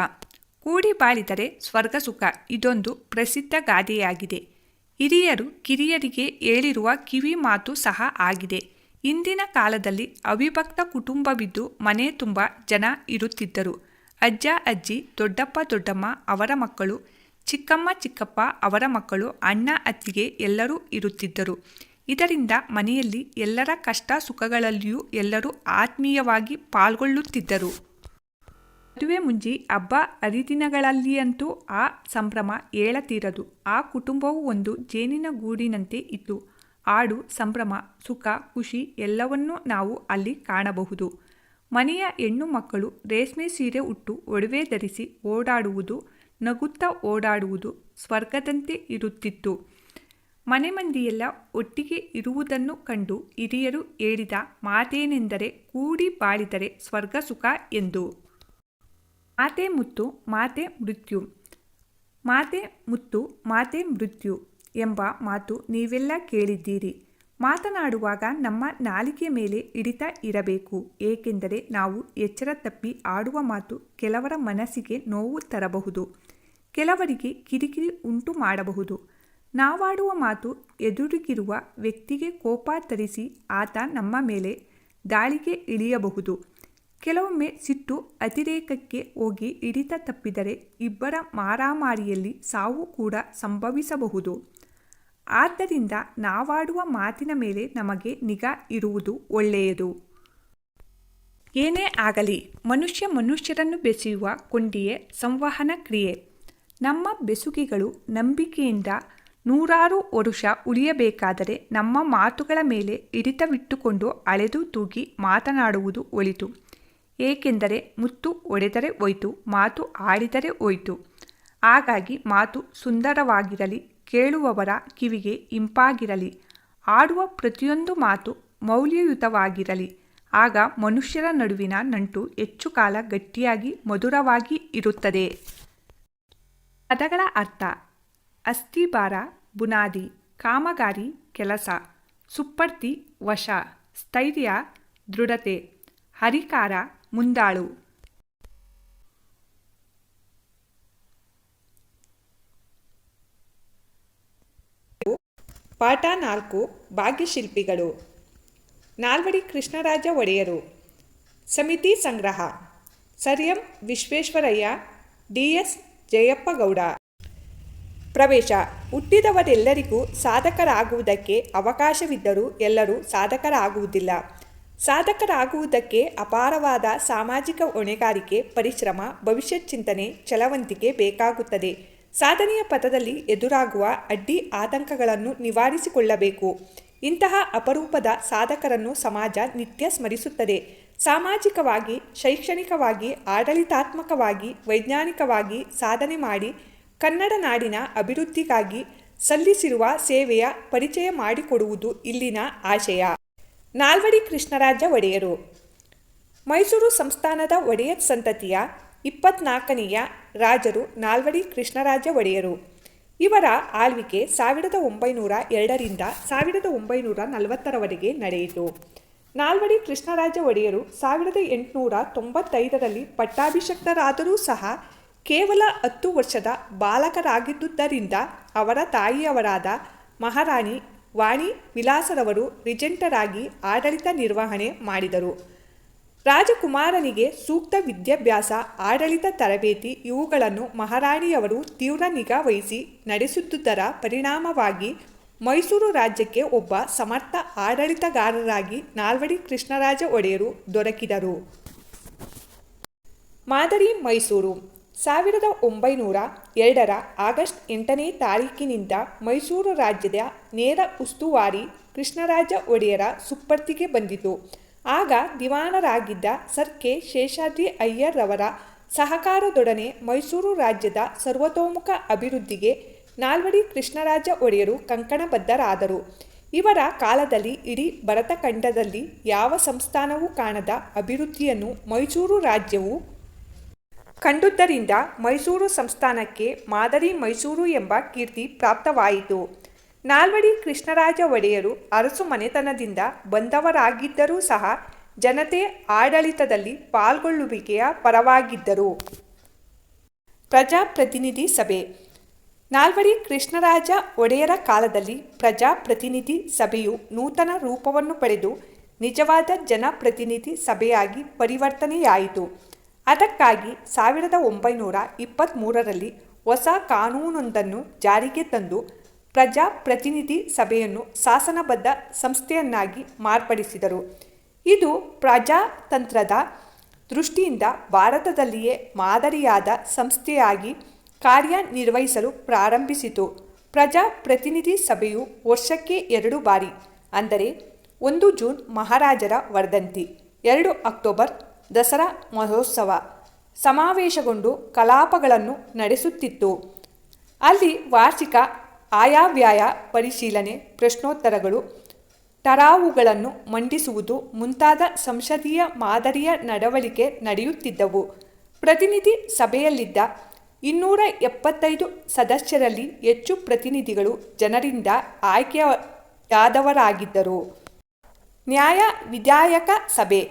ಕೂಡಿ ಬಾಳಿದರೆ ಸ್ವರ್ಗ ಸುಖ ಇದೊಂದು ಪ್ರಸಿದ್ಧ ಗಾದೆಯಾಗಿದೆ. ಹಿರಿಯರು ಕಿರಿಯರಿಗೆ ಹೇಳಿರುವ ಕಿವಿ ಮಾತು ಸಹ ಆಗಿದೆ. ಇಂದಿನ ಕಾಲದಲ್ಲಿ ಅವಿಭಕ್ತ ಕುಟುಂಬವಿದ್ದು ಮನೆ ತುಂಬ ಜನ ಇರುತ್ತಿದ್ದರು. ಅಜ್ಜ ಅಜ್ಜಿ, ದೊಡ್ಡಪ್ಪ ದೊಡ್ಡಮ್ಮ ಅವರ ಮಕ್ಕಳು, ಚಿಕ್ಕಮ್ಮ ಚಿಕ್ಕಪ್ಪ ಅವರ ಮಕ್ಕಳು, ಅಣ್ಣ ಅತ್ತಿಗೆ ಎಲ್ಲರೂ ಇರುತ್ತಿದ್ದರು. ಇದರಿಂದ ಮನೆಯಲ್ಲಿ ಎಲ್ಲರ ಕಷ್ಟ ಸುಖಗಳಲ್ಲಿಯೂ ಎಲ್ಲರೂ ಆತ್ಮೀಯವಾಗಿ ಪಾಲ್ಗೊಳ್ಳುತ್ತಿದ್ದರು. ಮದುವೆ ಮುಂಜಿ ಹಬ್ಬ ಹರಿದಿನಗಳಲ್ಲಿಯಂತೂ ಆ ಸಂಭ್ರಮ ಹೇಳತೀರದು. ಆ ಕುಟುಂಬವು ಒಂದು ಜೇನಿನ ಗೂಡಿನಂತೆ ಇತ್ತು. ಹಾಡು, ಸಂಭ್ರಮ, ಸುಖ, ಖುಷಿ ಎಲ್ಲವನ್ನೂ ನಾವು ಅಲ್ಲಿ ಕಾಣಬಹುದು. ಮನೆಯ ಹೆಣ್ಣು ಮಕ್ಕಳು ರೇಷ್ಮೆ ಸೀರೆ ಉಟ್ಟು ಒಡವೆ ಧರಿಸಿ ಓಡಾಡುವುದು, ನಗುತ್ತಾ ಓಡಾಡುವುದು ಸ್ವರ್ಗದಂತೆ ಇರುತ್ತಿತ್ತು. ಮನೆ ಮಂದಿಯೆಲ್ಲ ಒಟ್ಟಿಗೆ ಇರುವುದನ್ನು ಕಂಡು ಹಿರಿಯರು ಹೇಳಿದ ಮಾತೇನೆಂದರೆ ಕೂಡಿ ಬಾಳಿದರೆ ಸ್ವರ್ಗ ಸುಖ ಎಂದು. ಮಾತೆ ಮುತ್ತು ಮಾತೆ ಮೃತ್ಯು. ಮಾತೆ ಮುತ್ತು ಮಾತೆ ಮೃತ್ಯು ಎಂಬ ಮಾತು ನೀವೆಲ್ಲ ಕೇಳಿದ್ದೀರಿ. ಮಾತನಾಡುವಾಗ ನಮ್ಮ ನಾಲಿಗೆ ಮೇಲೆ ಹಿಡಿತ ಇರಬೇಕು, ಏಕೆಂದರೆ ನಾವು ಎಚ್ಚರ ತಪ್ಪಿ ಆಡುವ ಮಾತು ಕೆಲವರ ಮನಸ್ಸಿಗೆ ನೋವು ತರಬಹುದು, ಕೆಲವರಿಗೆ ಕಿರಿಕಿರಿ ಉಂಟು ಮಾಡಬಹುದು. ನಾವಾಡುವ ಮಾತು ಎದುರಿಗಿರುವ ವ್ಯಕ್ತಿಗೆ ಕೋಪ ತರಿಸಿ ಆತ ನಮ್ಮ ಮೇಲೆ ದಾಳಿಗೆ ಇಳಿಯಬಹುದು. ಕೆಲವೊಮ್ಮೆ ಸಿಟ್ಟು ಅತಿರೇಕಕ್ಕೆ ಹೋಗಿ ಹಿಡಿತ ತಪ್ಪಿದರೆ ಇಬ್ಬರ ಮಾರಾಮಾರಿಯಲ್ಲಿ ಸಾವು ಕೂಡ ಸಂಭವಿಸಬಹುದು. ಆದ್ದರಿಂದ ನಾವಾಡುವ ಮಾತಿನ ಮೇಲೆ ನಮಗೆ ನಿಗಾ ಇರುವುದು ಒಳ್ಳೆಯದು. ಏನೇ ಆಗಲಿ, ಮನುಷ್ಯರನ್ನು ಬೆಸೆಯುವ ಕೊಂಡಿಯೇ ಸಂವಹನ ಕ್ರಿಯೆ. ನಮ್ಮ ಬೆಸುಗೆಗಳು ನಂಬಿಕೆಯಿಂದ ನೂರಾರು ವರುಷ ಉಳಿಯಬೇಕಾದರೆ ನಮ್ಮ ಮಾತುಗಳ ಮೇಲೆ ಹಿಡಿತವಿಟ್ಟುಕೊಂಡು ಅಳೆದು ತೂಗಿ ಮಾತನಾಡುವುದು ಒಳಿತು. ಏಕೆಂದರೆ ಮುತ್ತು ಒಡೆದರೆ ಹೋಯ್ತು, ಮಾತು ಆಡಿದರೆ ಹೋಯ್ತು. ಹಾಗಾಗಿ ಮಾತು ಸುಂದರವಾಗಿರಲಿ, ಕೇಳುವವರ ಕಿವಿಗೆ ಇಂಪಾಗಿರಲಿ, ಆಡುವ ಪ್ರತಿಯೊಂದು ಮಾತು ಮೌಲ್ಯಯುತವಾಗಿರಲಿ. ಆಗ ಮನುಷ್ಯರ ನಡುವಿನ ನಂಟು ಹೆಚ್ಚು ಕಾಲ ಗಟ್ಟಿಯಾಗಿ ಮಧುರವಾಗಿ ಇರುತ್ತದೆ. ಪದಗಳ ಅರ್ಥ: ಅಸ್ಥಿಭಾರ, ಬುನಾದಿ, ಕಾಮಗಾರಿ, ಕೆಲಸ, ಸುಪ್ಪರ್ತಿ, ವಶ, ಸ್ಥೈರ್ಯ, ದೃಢತೆ, ಹರಿಕಾರ, ಮುಂದಾಳು. ಪಾಠ 4. ಭಾಗ್ಯಶಿಲ್ಪಿಗಳು. ನಾಲ್ವಡಿ ಕೃಷ್ಣರಾಜ ಒಡೆಯರು. ಸಮಿತಿ ಸಂಗ್ರಹ: sir M Visvesvaraya, D S Jayappagowda. ಪ್ರವೇಶ: ಹುಟ್ಟಿದವರೆಲ್ಲರಿಗೂ ಸಾಧಕರಾಗುವುದಕ್ಕೆ ಅವಕಾಶವಿದ್ದರೂ ಎಲ್ಲರೂ ಸಾಧಕರಾಗುವುದಿಲ್ಲ. ಸಾಧಕರಾಗುವುದಕ್ಕೆ ಅಪಾರವಾದ ಸಾಮಾಜಿಕ ಹೊಣೆಗಾರಿಕೆ, ಪರಿಶ್ರಮ, ಭವಿಷ್ಯತ್ ಚಿಂತನೆ, ಛಲವಂತಿಕೆ ಬೇಕಾಗುತ್ತದೆ. ಸಾಧನೆಯ ಪಥದಲ್ಲಿ ಎದುರಾಗುವ ಅಡ್ಡಿ ಆತಂಕಗಳನ್ನು ನಿವಾರಿಸಿಕೊಳ್ಳಬೇಕು. ಇಂತಹ ಅಪರೂಪದ ಸಾಧಕರನ್ನು ಸಮಾಜ ನಿತ್ಯ ಸ್ಮರಿಸುತ್ತದೆ. ಸಾಮಾಜಿಕವಾಗಿ, ಶೈಕ್ಷಣಿಕವಾಗಿ, ಆಡಳಿತಾತ್ಮಕವಾಗಿ, ವೈಜ್ಞಾನಿಕವಾಗಿ ಸಾಧನೆ ಮಾಡಿ ಕನ್ನಡ ನಾಡಿನ ಅಭಿವೃದ್ಧಿಗಾಗಿ ಸಲ್ಲಿಸಿರುವ ಸೇವೆಯ ಪರಿಚಯ ಮಾಡಿಕೊಡುವುದು ಇಲ್ಲಿನ ಆಶಯ. ನಾಲ್ವಡಿ ಕೃಷ್ಣರಾಜ ಒಡೆಯರು. ಮೈಸೂರು ಸಂಸ್ಥಾನದ ಒಡೆಯರ್ ಸಂತತಿಯ 24ನೇಯ ರಾಜರು ನಾಲ್ವಡಿ ಕೃಷ್ಣರಾಜ ಒಡೆಯರು. ಇವರ ಆಳ್ವಿಕೆ 1902ರಿಂದ 1940ರವರೆಗೆ ನಡೆಯಿತು. ನಾಲ್ವಡಿ ಕೃಷ್ಣರಾಜ ಒಡೆಯರು 1895ರಲ್ಲಿ ಪಟ್ಟಾಭಿಷಕ್ತರಾದರೂ ಸಹ ಕೇವಲ 10 ವರ್ಷದ ಬಾಲಕರಾಗಿದ್ದುದರಿಂದ ಅವರ ತಾಯಿಯವರಾದ ಮಹಾರಾಣಿ ವಾಣಿ ವಿಲಾಸರವರು ರಿಜೆಂಟರಾಗಿ ಆಡಳಿತ ನಿರ್ವಹಣೆ ಮಾಡಿದರು. ರಾಜಕುಮಾರನಿಗೆ ಸೂಕ್ತ ವಿದ್ಯಾಭ್ಯಾಸ, ಆಡಳಿತ ತರಬೇತಿ ಇವುಗಳನ್ನು ಮಹಾರಾಣಿಯವರು ತೀವ್ರ ನಿಗಾ ವಹಿಸಿ ನಡೆಸುತ್ತಿದ್ದರ ಪರಿಣಾಮವಾಗಿ ಮೈಸೂರು ರಾಜ್ಯಕ್ಕೆ ಒಬ್ಬ ಸಮರ್ಥ ಆಡಳಿತಗಾರರಾಗಿ ನಾಲ್ವಡಿ ಕೃಷ್ಣರಾಜ ಒಡೆಯರು ದೊರಕಿದರು. ಮಾದರಿ ಮೈಸೂರು. 1902ರ ಆಗಸ್ಟ್ 8ನೇ ತಾರೀಕಿನಿಂದ ಮೈಸೂರು ರಾಜ್ಯದ ನೇರ ಉಸ್ತುವಾರಿ ಕೃಷ್ಣರಾಜ ಒಡೆಯರ ಸುಪ್ಪರ್ತಿಗೆ ಬಂದಿತು. ಆಗ ದಿವಾನರಾಗಿದ್ದ ಸರ್ ಕೆ ಶೇಷಾದ್ರಿ ಅಯ್ಯರ್ ರವರ ಸಹಕಾರದೊಡನೆ ಮೈಸೂರು ರಾಜ್ಯದ ಸರ್ವತೋಮುಖ ಅಭಿವೃದ್ಧಿಗೆ ನಾಲ್ವಡಿ ಕೃಷ್ಣರಾಜ ಒಡೆಯರು ಕಂಕಣಬದ್ಧರಾದರು. ಇವರ ಕಾಲದಲ್ಲಿ ಇಡೀ ಭರತಖಂಡದಲ್ಲಿ ಯಾವ ಸಂಸ್ಥಾನವೂ ಕಾಣದ ಅಭಿವೃದ್ಧಿಯನ್ನು ಮೈಸೂರು ರಾಜ್ಯವು ಕಂಡುದರಿಂದ ಮೈಸೂರು ಸಂಸ್ಥಾನಕ್ಕೆ ಮಾದರಿ ಮೈಸೂರು ಎಂಬ ಕೀರ್ತಿ ಪ್ರಾಪ್ತವಾಯಿತು. ನಾಲ್ವಡಿ ಕೃಷ್ಣರಾಜ ಒಡೆಯರು ಅರಸು ಮನೆತನದಿಂದ ಬಂದವರಾಗಿದ್ದರೂ ಸಹ ಜನತೆ ಆಡಳಿತದಲ್ಲಿ ಪಾಲ್ಗೊಳ್ಳುವಿಕೆಯ ಪರವಾಗಿದ್ದರು. ಪ್ರಜಾಪ್ರತಿನಿಧಿ ಸಭೆ. ನಾಲ್ವಡಿ ಕೃಷ್ಣರಾಜ ಒಡೆಯರ ಕಾಲದಲ್ಲಿ ಪ್ರಜಾಪ್ರತಿನಿಧಿ ಸಭೆಯು ನೂತನ ರೂಪವನ್ನು ಪಡೆದು ನಿಜವಾದ ಜನಪ್ರತಿನಿಧಿ ಸಭೆಯಾಗಿ ಪರಿವರ್ತನೆಯಾಯಿತು. ಅದಕ್ಕಾಗಿ 1923ರಲ್ಲಿ ಹೊಸ ಕಾನೂನೊಂದನ್ನು ಜಾರಿಗೆ ತಂದು ಪ್ರಜಾಪ್ರತಿನಿಧಿ ಸಭೆಯನ್ನು ಶಾಸನಬದ್ಧ ಸಂಸ್ಥೆಯನ್ನಾಗಿ ಮಾರ್ಪಡಿಸಿದರು. ಇದು ಪ್ರಜಾತಂತ್ರದ ದೃಷ್ಟಿಯಿಂದ ಭಾರತದಲ್ಲಿಯೇ ಮಾದರಿಯಾದ ಸಂಸ್ಥೆಯಾಗಿ ಕಾರ್ಯನಿರ್ವಹಿಸಲು ಪ್ರಾರಂಭಿಸಿತು. ಪ್ರಜಾಪ್ರತಿನಿಧಿ ಸಭೆಯು ವರ್ಷಕ್ಕೆ 2 ಬಾರಿ, ಅಂದರೆ 1 ಜೂನ್ ಮಹಾರಾಜರ ವರ್ಧಂತಿ, 2 ಅಕ್ಟೋಬರ್ ದಸರಾ ಮಹೋತ್ಸವ ಸಮಾವೇಶಗೊಂಡು ಕಲಾಪಗಳನ್ನು ನಡೆಸುತ್ತಿತ್ತು. ಅಲ್ಲಿ ವಾರ್ಷಿಕ ಆಯವ್ಯಯ ಪರಿಶೀಲನೆ, ಪ್ರಶ್ನೋತ್ತರಗಳು, ಠರಾವುಗಳನ್ನು ಮಂಡಿಸುವುದು ಮುಂತಾದ ಸಂಸದೀಯ ಮಾದರಿಯ ನಡವಳಿಕೆ ನಡೆಯುತ್ತಿದ್ದವು. ಪ್ರತಿನಿಧಿ ಸಭೆಯಲ್ಲಿದ್ದ 275 ಸದಸ್ಯರಲ್ಲಿ ಹೆಚ್ಚು ಪ್ರತಿನಿಧಿಗಳು ಜನರಿಂದ ಯಾದವರಾಗಿದ್ದರು. ನ್ಯಾಯ ವಿಧಾಯಕ ಸಭೆ.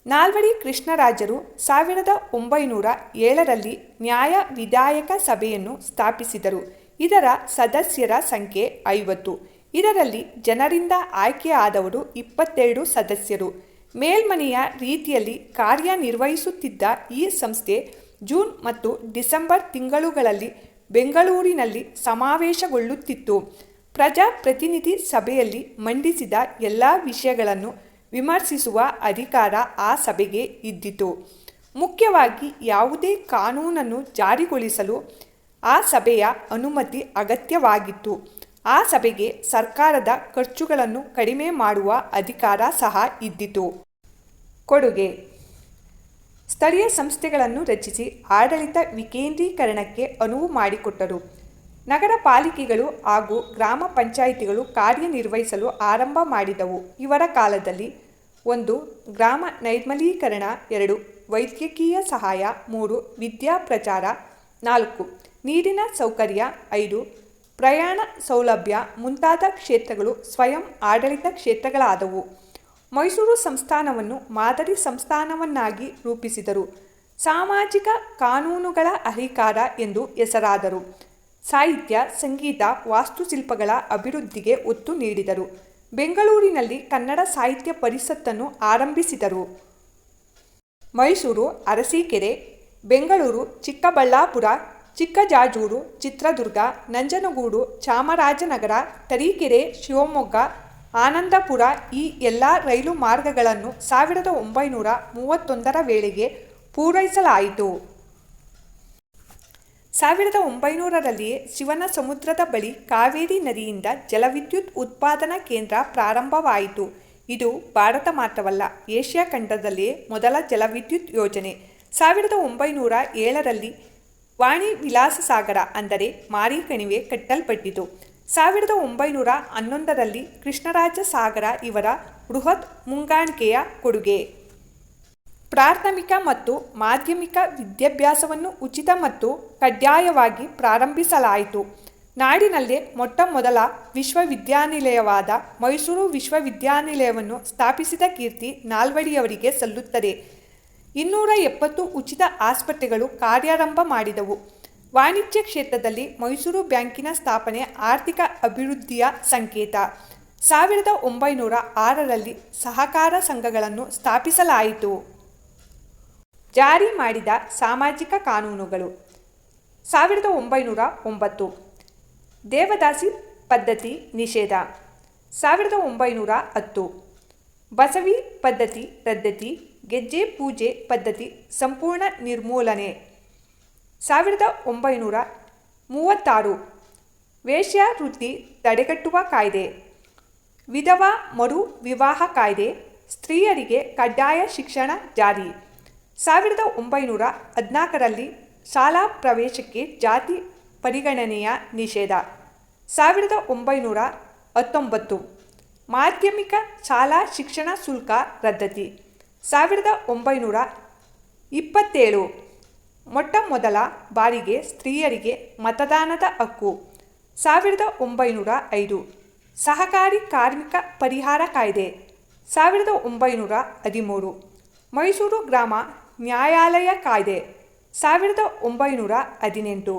ನಾಲ್ವಡಿ ಕೃಷ್ಣರಾಜರು 1907ರಲ್ಲಿ ನ್ಯಾಯ ವಿಧಾಯಕ ಸಭೆಯನ್ನು ಸ್ಥಾಪಿಸಿದರು. ಇದರ ಸದಸ್ಯರ ಸಂಖ್ಯೆ 50. ಇದರಲ್ಲಿ ಜನರಿಂದ ಆಯ್ಕೆಯಾದವರು 22 ಸದಸ್ಯರು. ಮೇಲ್ಮನೆಯ ರೀತಿಯಲ್ಲಿ ಕಾರ್ಯನಿರ್ವಹಿಸುತ್ತಿದ್ದ ಈ ಸಂಸ್ಥೆ ಜೂನ್ ಮತ್ತು ಡಿಸೆಂಬರ್ ತಿಂಗಳುಗಳಲ್ಲಿ ಬೆಂಗಳೂರಿನಲ್ಲಿ ಸಮಾವೇಶಗೊಳ್ಳುತ್ತಿತ್ತು. ಪ್ರಜಾಪ್ರತಿನಿಧಿ ಸಭೆಯಲ್ಲಿ ಮಂಡಿಸಿದ ಎಲ್ಲ ವಿಷಯಗಳನ್ನು ವಿಮರ್ಶಿಸುವ ಅಧಿಕಾರ ಆ ಸಭೆಗೆ ಇದ್ದಿತು. ಮುಖ್ಯವಾಗಿ ಯಾವುದೇ ಕಾನೂನನ್ನು ಜಾರಿಗೊಳಿಸಲು ಆ ಸಭೆಯ ಅನುಮತಿ ಅಗತ್ಯವಾಗಿತ್ತು. ಆ ಸಭೆಗೆ ಸರ್ಕಾರದ ಖರ್ಚುಗಳನ್ನು ಕಡಿಮೆ ಮಾಡುವ ಅಧಿಕಾರ ಸಹ ಇದ್ದಿತು. ಕೊಡುಗೆ. ಸ್ಥಳೀಯ ಸಂಸ್ಥೆಗಳನ್ನು ರಚಿಸಿ ಆಡಳಿತ ವಿಕೇಂದ್ರೀಕರಣಕ್ಕೆ ಅನುವು ಮಾಡಿಕೊಟ್ಟರು. ನಗರ ಪಾಲಿಕೆಗಳು ಹಾಗೂ ಗ್ರಾಮ ಪಂಚಾಯಿತಿಗಳು ಕಾರ್ಯನಿರ್ವಹಿಸಲು ಆರಂಭ ಮಾಡಿದವು. ಇವರ ಕಾಲದಲ್ಲಿ 1. ಗ್ರಾಮ ನೈರ್ಮಲೀಕರಣ, 2. ವೈದ್ಯಕೀಯ ಸಹಾಯ, 3. ವಿದ್ಯಾ ಪ್ರಚಾರ, 4. ನೀರಿನ ಸೌಕರ್ಯ, 5. ಪ್ರಯಾಣ ಸೌಲಭ್ಯ ಮುಂತಾದ ಕ್ಷೇತ್ರಗಳು ಸ್ವಯಂ ಆಡಳಿತ ಕ್ಷೇತ್ರಗಳಾದವು. ಮೈಸೂರು ಸಂಸ್ಥಾನವನ್ನು ಮಾದರಿ ಸಂಸ್ಥಾನವನ್ನಾಗಿ ರೂಪಿಸಿದರು. ಸಾಮಾಜಿಕ ಕಾನೂನುಗಳ ಅಧಿಕಾರ ಎಂದು ಹೆಸರಾದರು. ಸಾಹಿತ್ಯ, ಸಂಗೀತ, ವಾಸ್ತುಶಿಲ್ಪಗಳ ಅಭಿವೃದ್ಧಿಗೆ ಒತ್ತು ನೀಡಿದರು. ಬೆಂಗಳೂರಿನಲ್ಲಿ ಕನ್ನಡ ಸಾಹಿತ್ಯ ಪರಿಷತ್ತನ್ನು ಆರಂಭಿಸಿದರು. ಮೈಸೂರು, ಅರಸೀಕೆರೆ, ಬೆಂಗಳೂರು, ಚಿಕ್ಕಬಳ್ಳಾಪುರ, ಚಿಕ್ಕಜಾಜೂರು, ಚಿತ್ರದುರ್ಗ, ನಂಜನಗೂಡು, ಚಾಮರಾಜನಗರ, ತರೀಕೆರೆ, ಶಿವಮೊಗ್ಗ, ಆನಂದಪುರ ಈ ಎಲ್ಲ ರೈಲು ಮಾರ್ಗಗಳನ್ನು 1931ರ ವೇಳೆಗೆ ಪೂರೈಸಲಾಯಿತು. 1900ರಲ್ಲಿಯೇ ಶಿವನ ಸಮುದ್ರದ ಬಳಿ ಕಾವೇರಿ ನದಿಯಿಂದ ಜಲವಿದ್ಯುತ್ ಉತ್ಪಾದನಾ ಕೇಂದ್ರ ಪ್ರಾರಂಭವಾಯಿತು. ಇದು ಭಾರತ ಮಾತ್ರವಲ್ಲ, ಏಷ್ಯಾ ಖಂಡದಲ್ಲಿಯೇ ಮೊದಲ ಜಲವಿದ್ಯುತ್ ಯೋಜನೆ. 1907ರಲ್ಲಿ ವಾಣಿ ವಿಲಾಸ ಸಾಗರ ಅಂದರೆ ಮಾರಿ ಕಣಿವೆ ಕಟ್ಟಲ್ಪಟ್ಟಿತು. 1911ರಲ್ಲಿ ಕೃಷ್ಣರಾಜ ಸಾಗರ ಇವರ ಬೃಹತ್ ಮುಂಗಾಣಿಕೆಯ ಕೊಡುಗೆ. ಪ್ರಾಥಮಿಕ ಮತ್ತು ಮಾಧ್ಯಮಿಕ ವಿದ್ಯಾಭ್ಯಾಸವನ್ನು ಉಚಿತ ಮತ್ತು ಕಡ್ಡಾಯವಾಗಿ ಪ್ರಾರಂಭಿಸಲಾಯಿತು. ನಾಡಿನಲ್ಲೇ ಮೊಟ್ಟ ಮೊದಲ ವಿಶ್ವವಿದ್ಯಾನಿಲಯವಾದ ಮೈಸೂರು ವಿಶ್ವವಿದ್ಯಾನಿಲಯವನ್ನು ಸ್ಥಾಪಿಸಿದ ಕೀರ್ತಿ ನಾಲ್ವಡಿಯವರಿಗೆ ಸಲ್ಲುತ್ತದೆ. 270 ಉಚಿತ ಆಸ್ಪತ್ರೆಗಳು ಕಾರ್ಯಾರಂಭ ಮಾಡಿದವು. ವಾಣಿಜ್ಯ ಕ್ಷೇತ್ರದಲ್ಲಿ ಮೈಸೂರು ಬ್ಯಾಂಕಿನ ಸ್ಥಾಪನೆ ಆರ್ಥಿಕ ಅಭಿವೃದ್ಧಿಯ ಸಂಕೇತ. 1906ರಲ್ಲಿ ಸಹಕಾರ ಸಂಘಗಳನ್ನು ಸ್ಥಾಪಿಸಲಾಯಿತು. ಜಾರಿ ಮಾಡಿದ ಸಾಮಾಜಿಕ ಕಾನೂನುಗಳು. 1909 ದೇವದಾಸಿ ಪದ್ಧತಿ ನಿಷೇಧ. 1910 ಬಸವಿ ಪದ್ಧತಿ ರದ್ದತಿ, ಗೆಜ್ಜೆ ಪೂಜೆ ಪದ್ಧತಿ ಸಂಪೂರ್ಣ ನಿರ್ಮೂಲನೆ. 1936 ವೇಶ್ಯಾವೃತ್ತಿ ತಡೆಗಟ್ಟುವ ಕಾಯ್ದೆ. ವಿಧವಾ ಮರು ವಿವಾಹ ಕಾಯ್ದೆ, ಸ್ತ್ರೀಯರಿಗೆ ಕಡ್ಡಾಯ ಶಿಕ್ಷಣ ಜಾರಿ. 1914ರಲ್ಲಿ ಶಾಲಾ ಪ್ರವೇಶಕ್ಕೆ ಜಾತಿ ಪರಿಗಣನೆಯ ನಿಷೇಧ. 1919 ಮಾಧ್ಯಮಿಕ ಶಾಲಾ ಶಿಕ್ಷಣ ಶುಲ್ಕ ರದ್ದತಿ. 1927 ಮೊಟ್ಟ ಮೊದಲ ಬಾರಿಗೆ ಸ್ತ್ರೀಯರಿಗೆ ಮತದಾನದ ಹಕ್ಕು. 1905 ಸಹಕಾರಿ ಕಾರ್ಮಿಕ ಪರಿಹಾರ ಕಾಯ್ದೆ. 1913 ಮೈಸೂರು ಗ್ರಾಮ ನ್ಯಾಯಾಲಯ ಕಾಯ್ದೆ. 1918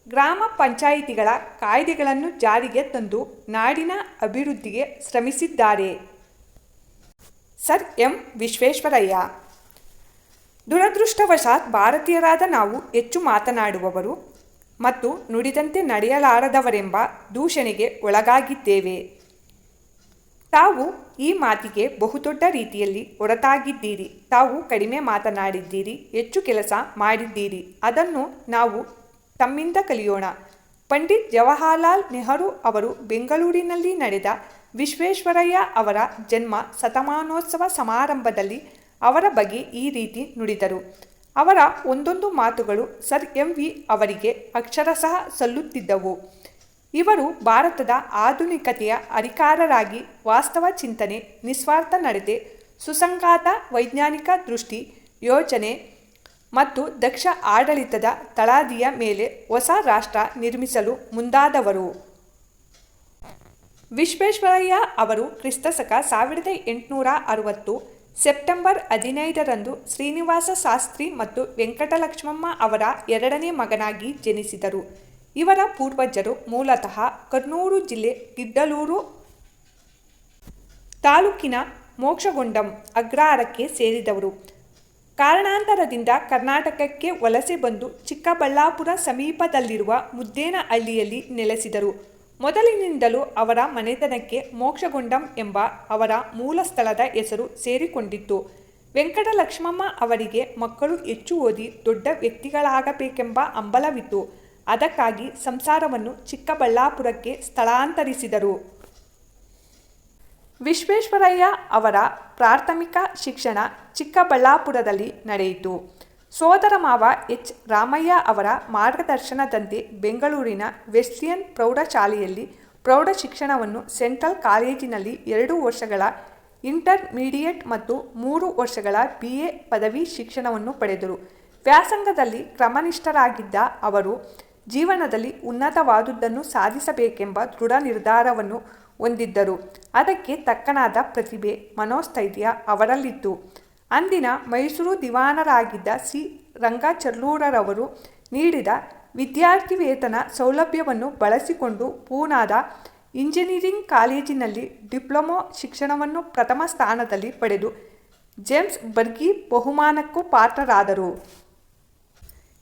ಗ್ರಾಮ ಪಂಚಾಯಿತಿಗಳ ಕಾಯ್ದೆಗಳನ್ನು ಜಾರಿಗೆ ತಂದು ನಾಡಿನ ಅಭಿವೃದ್ಧಿಗೆ ಶ್ರಮಿಸಿದ್ದಾರೆ. Sir M Visvesvaraya. ದುರದೃಷ್ಟವಶಾತ್ ಭಾರತೀಯರಾದ ನಾವು ಹೆಚ್ಚು ಮಾತನಾಡುವವರು ಮತ್ತು ನುಡಿದಂತೆ ನಡೆಯಲಾರದವರೆಂಬ ದೂಷಣೆಗೆ ಒಳಗಾಗಿದ್ದೇವೆ. ತಾವು ಈ ಮಾತಿಗೆ ಬಹುದೊಡ್ಡ ರೀತಿಯಲ್ಲಿ ಹೊರತಾಗಿದ್ದೀರಿ. ತಾವು ಕಡಿಮೆ ಮಾತನಾಡಿದ್ದೀರಿ, ಹೆಚ್ಚು ಕೆಲಸ ಮಾಡಿದ್ದೀರಿ. ಅದನ್ನು ನಾವು ತಮ್ಮಿಂದ ಕಲಿಯೋಣ. ಪಂಡಿತ್ ಜವಾಹರಲಾಲ್ ನೆಹರು ಅವರು ಬೆಂಗಳೂರಿನಲ್ಲಿ ನಡೆದ ವಿಶ್ವೇಶ್ವರಯ್ಯ ಅವರ ಜನ್ಮ ಶತಮಾನೋತ್ಸವ ಸಮಾರಂಭದಲ್ಲಿ ಅವರ ಬಗ್ಗೆ ಈ ರೀತಿ ನುಡಿದರು. ಅವರ ಒಂದೊಂದು ಮಾತುಗಳು ಸರ್ ಎಂ ವಿ ಅವರಿಗೆ ಅಕ್ಷರಶಃ ಸಲ್ಲುತ್ತಿದ್ದವು. ಇವರು ಭಾರತದ ಆಧುನಿಕತೆಯ ಹರಿಕಾರರಾಗಿ ವಾಸ್ತವ ಚಿಂತನೆ, ನಿಸ್ವಾರ್ಥ ನಡತೆ, ಸುಸಂಗಾತ ವೈಜ್ಞಾನಿಕ ದೃಷ್ಟಿ, ಯೋಚನೆ ಮತ್ತು ದಕ್ಷ ಆಡಳಿತದ ತಳಹದಿಯ ಮೇಲೆ ಹೊಸ ರಾಷ್ಟ್ರ ನಿರ್ಮಿಸಲು ಮುಂದಾದವರು. ವಿಶ್ವೇಶ್ವರಯ್ಯ ಅವರು ಕ್ರಿಸ್ತಶಕ 1860 ಸೆಪ್ಟೆಂಬರ್ 15ರಂದು ಶ್ರೀನಿವಾಸ ಶಾಸ್ತ್ರಿ ಮತ್ತು ವೆಂಕಟಲಕ್ಷ್ಮಮ್ಮ ಅವರ ಎರಡನೇ ಮಗನಾಗಿ ಜನಿಸಿದರು. ಇವರ ಪೂರ್ವಜರು ಮೂಲತಃ ಕರ್ನೂಲು ಜಿಲ್ಲೆ ಗಿಡ್ಡಲೂರು ತಾಲೂಕಿನ ಮೋಕ್ಷಗುಂಡಂ ಅಗ್ರಹಾರಕ್ಕೆ ಸೇರಿದವರು. ಕಾರಣಾಂತರದಿಂದ ಕರ್ನಾಟಕಕ್ಕೆ ವಲಸೆ ಬಂದು ಚಿಕ್ಕಬಳ್ಳಾಪುರ ಸಮೀಪದಲ್ಲಿರುವ ಮುದ್ದೇನಹಳ್ಳಿಯಲ್ಲಿ ನೆಲೆಸಿದರು. ಮೊದಲಿನಿಂದಲೂ ಅವರ ಮನೆತನಕ್ಕೆ ಮೋಕ್ಷಗುಂಡಂ ಎಂಬ ಅವರ ಮೂಲ ಸ್ಥಳದ ಹೆಸರು ಸೇರಿಕೊಂಡಿತ್ತು. ವೆಂಕಟಲಕ್ಷ್ಮಮ್ಮ ಅವರಿಗೆ ಮಕ್ಕಳು ಹೆಚ್ಚು ಓದಿ ದೊಡ್ಡ ವ್ಯಕ್ತಿಗಳಾಗಬೇಕೆಂಬ ಹಂಬಲವಿತ್ತು. ಅದಕ್ಕಾಗಿ ಸಂಸಾರವನ್ನು ಚಿಕ್ಕಬಳ್ಳಾಪುರಕ್ಕೆ ಸ್ಥಳಾಂತರಿಸಿದರು. ವಿಶ್ವೇಶ್ವರಯ್ಯ ಅವರ ಪ್ರಾಥಮಿಕ ಶಿಕ್ಷಣ ಚಿಕ್ಕಬಳ್ಳಾಪುರದಲ್ಲಿ ನಡೆಯಿತು. ಸೋದರ ಮಾವ ಎಚ್. ರಾಮಯ್ಯ ಅವರ ಮಾರ್ಗದರ್ಶನದಂತೆ ಬೆಂಗಳೂರಿನ ವೆಸ್ಲಿಯನ್ ಪ್ರೌಢಶಾಲೆಯಲ್ಲಿ ಪ್ರೌಢ ಶಿಕ್ಷಣವನ್ನು, ಸೆಂಟ್ರಲ್ ಕಾಲೇಜಿನಲ್ಲಿ 2 ವರ್ಷಗಳ ಇಂಟರ್ಮೀಡಿಯೇಟ್ ಮತ್ತು 3 ವರ್ಷಗಳ BA ಪದವಿ ಶಿಕ್ಷಣವನ್ನು ಪಡೆದರು. ವ್ಯಾಸಂಗದಲ್ಲಿ ಕ್ರಮನಿಷ್ಠರಾಗಿದ್ದ ಅವರು ಜೀವನದಲ್ಲಿ ಉನ್ನತವಾದುದನ್ನು ಸಾಧಿಸಬೇಕೆಂಬ ದೃಢ ನಿರ್ಧಾರವನ್ನು ಹೊಂದಿದ್ದರು. ಅದಕ್ಕೆ ತಕ್ಕನಾದ ಪ್ರತಿಭೆ, ಮನೋಸ್ಥೈರ್ಯ ಅವರಲ್ಲಿತ್ತು. ಅಂದಿನ ಮೈಸೂರು ದಿವಾನರಾಗಿದ್ದ ಸಿ. ರಂಗಚರ್ಲೂರರವರು ನೀಡಿದ ವಿದ್ಯಾರ್ಥಿ ವೇತನ ಸೌಲಭ್ಯವನ್ನು ಬಳಸಿಕೊಂಡು ಪೂನಾದ ಇಂಜಿನಿಯರಿಂಗ್ ಕಾಲೇಜಿನಲ್ಲಿ ಡಿಪ್ಲೊಮೊ ಶಿಕ್ಷಣವನ್ನು ಪ್ರಥಮ ಸ್ಥಾನದಲ್ಲಿ ಪಡೆದು ಜೇಮ್ಸ್ ಬರ್ಗಿ ಬಹುಮಾನಕ್ಕೂ ಪಾತ್ರರಾದರು.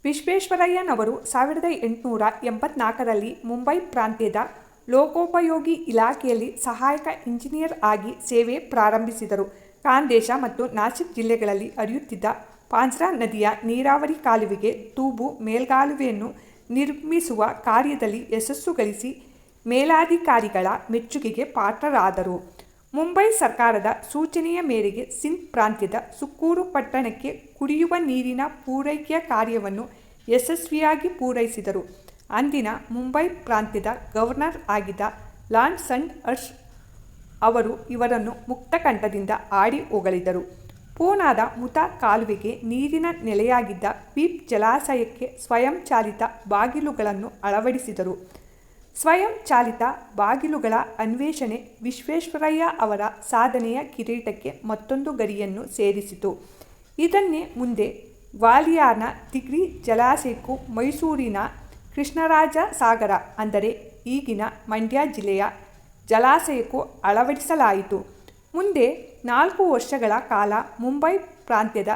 ವಿಶ್ವೇಶ್ವರಯ್ಯನವರು 1884ರಲ್ಲಿ ಮುಂಬೈ ಪ್ರಾಂತ್ಯದ ಲೋಕೋಪಯೋಗಿ ಇಲಾಖೆಯಲ್ಲಿ ಸಹಾಯಕ ಇಂಜಿನಿಯರ್ ಆಗಿ ಸೇವೆ ಪ್ರಾರಂಭಿಸಿದರು. ಖಾಂದೇಶ ಮತ್ತು ನಾಸಿಕ್ ಜಿಲ್ಲೆಗಳಲ್ಲಿ ಹರಿಯುತ್ತಿದ್ದ ಪಾಂಜ್ರಾ ನದಿಯ ನೀರಾವರಿ ಕಾಲುವೆಗೆ ತೂಬು ಮೇಲ್ಕಾಲುವೆಯನ್ನು ನಿರ್ಮಿಸುವ ಕಾರ್ಯದಲ್ಲಿ ಯಶಸ್ಸು ಗಳಿಸಿ ಮೇಲಾಧಿಕಾರಿಗಳ ಮೆಚ್ಚುಗೆಗೆ ಪಾತ್ರರಾದರು. ಮುಂಬೈ ಸರ್ಕಾರದ ಸೂಚನೆಯ ಮೇರೆಗೆ ಸಿಂಧ್ ಪ್ರಾಂತ್ಯದ ಸುಕ್ಕೂರು ಪಟ್ಟಣಕ್ಕೆ ಕುಡಿಯುವ ನೀರಿನ ಪೂರೈಕೆಯ ಕಾರ್ಯವನ್ನು ಯಶಸ್ವಿಯಾಗಿ ಪೂರೈಸಿದರು. ಅಂದಿನ ಮುಂಬೈ ಪ್ರಾಂತ್ಯದ ಗವರ್ನರ್ ಆಗಿದ್ದ ಲಾರ್ಡ್ ಸಂಡ್ ಹರ್ಷ್ ಅವರು ಇವರನ್ನು ಮುಕ್ತಕಂಠದಿಂದ ಹಾಡಿ ಹೊಗಳಿದರು. ಪೂನಾದ ಮುತಾ ಕಾಲುವೆಗೆ ನೀರಿನ ನೆಲೆಯಾಗಿದ್ದ ಪೀಪ್ ಜಲಾಶಯಕ್ಕೆ ಸ್ವಯಂಚಾಲಿತ ಬಾಗಿಲುಗಳನ್ನು ಅಳವಡಿಸಿದರು. ಸ್ವಯಂಚಾಲಿತ ಬಾಗಿಲುಗಳ ಅನ್ವೇಷಣೆ ವಿಶ್ವೇಶ್ವರಯ್ಯ ಅವರ ಸಾಧನೆಯ ಕಿರೀಟಕ್ಕೆ ಮತ್ತೊಂದು ಗರಿಯನ್ನು ಸೇರಿಸಿತು. ಇದನ್ನೇ ಮುಂದೆ ಗ್ವಾಲಿಯರ್ನ ತಿಗ್ರಿ ಜಲಾಶಯಕ್ಕೂ ಮೈಸೂರಿನ ಕೃಷ್ಣರಾಜ ಸಾಗರ ಅಂದರೆ ಈಗಿನ ಮಂಡ್ಯ ಜಿಲ್ಲೆಯ ಜಲಾಶಯಕ್ಕೂ ಅಳವಡಿಸಲಾಯಿತು. ಮುಂದೆ 4 ವರ್ಷಗಳ ಕಾಲ ಮುಂಬೈ ಪ್ರಾಂತ್ಯದ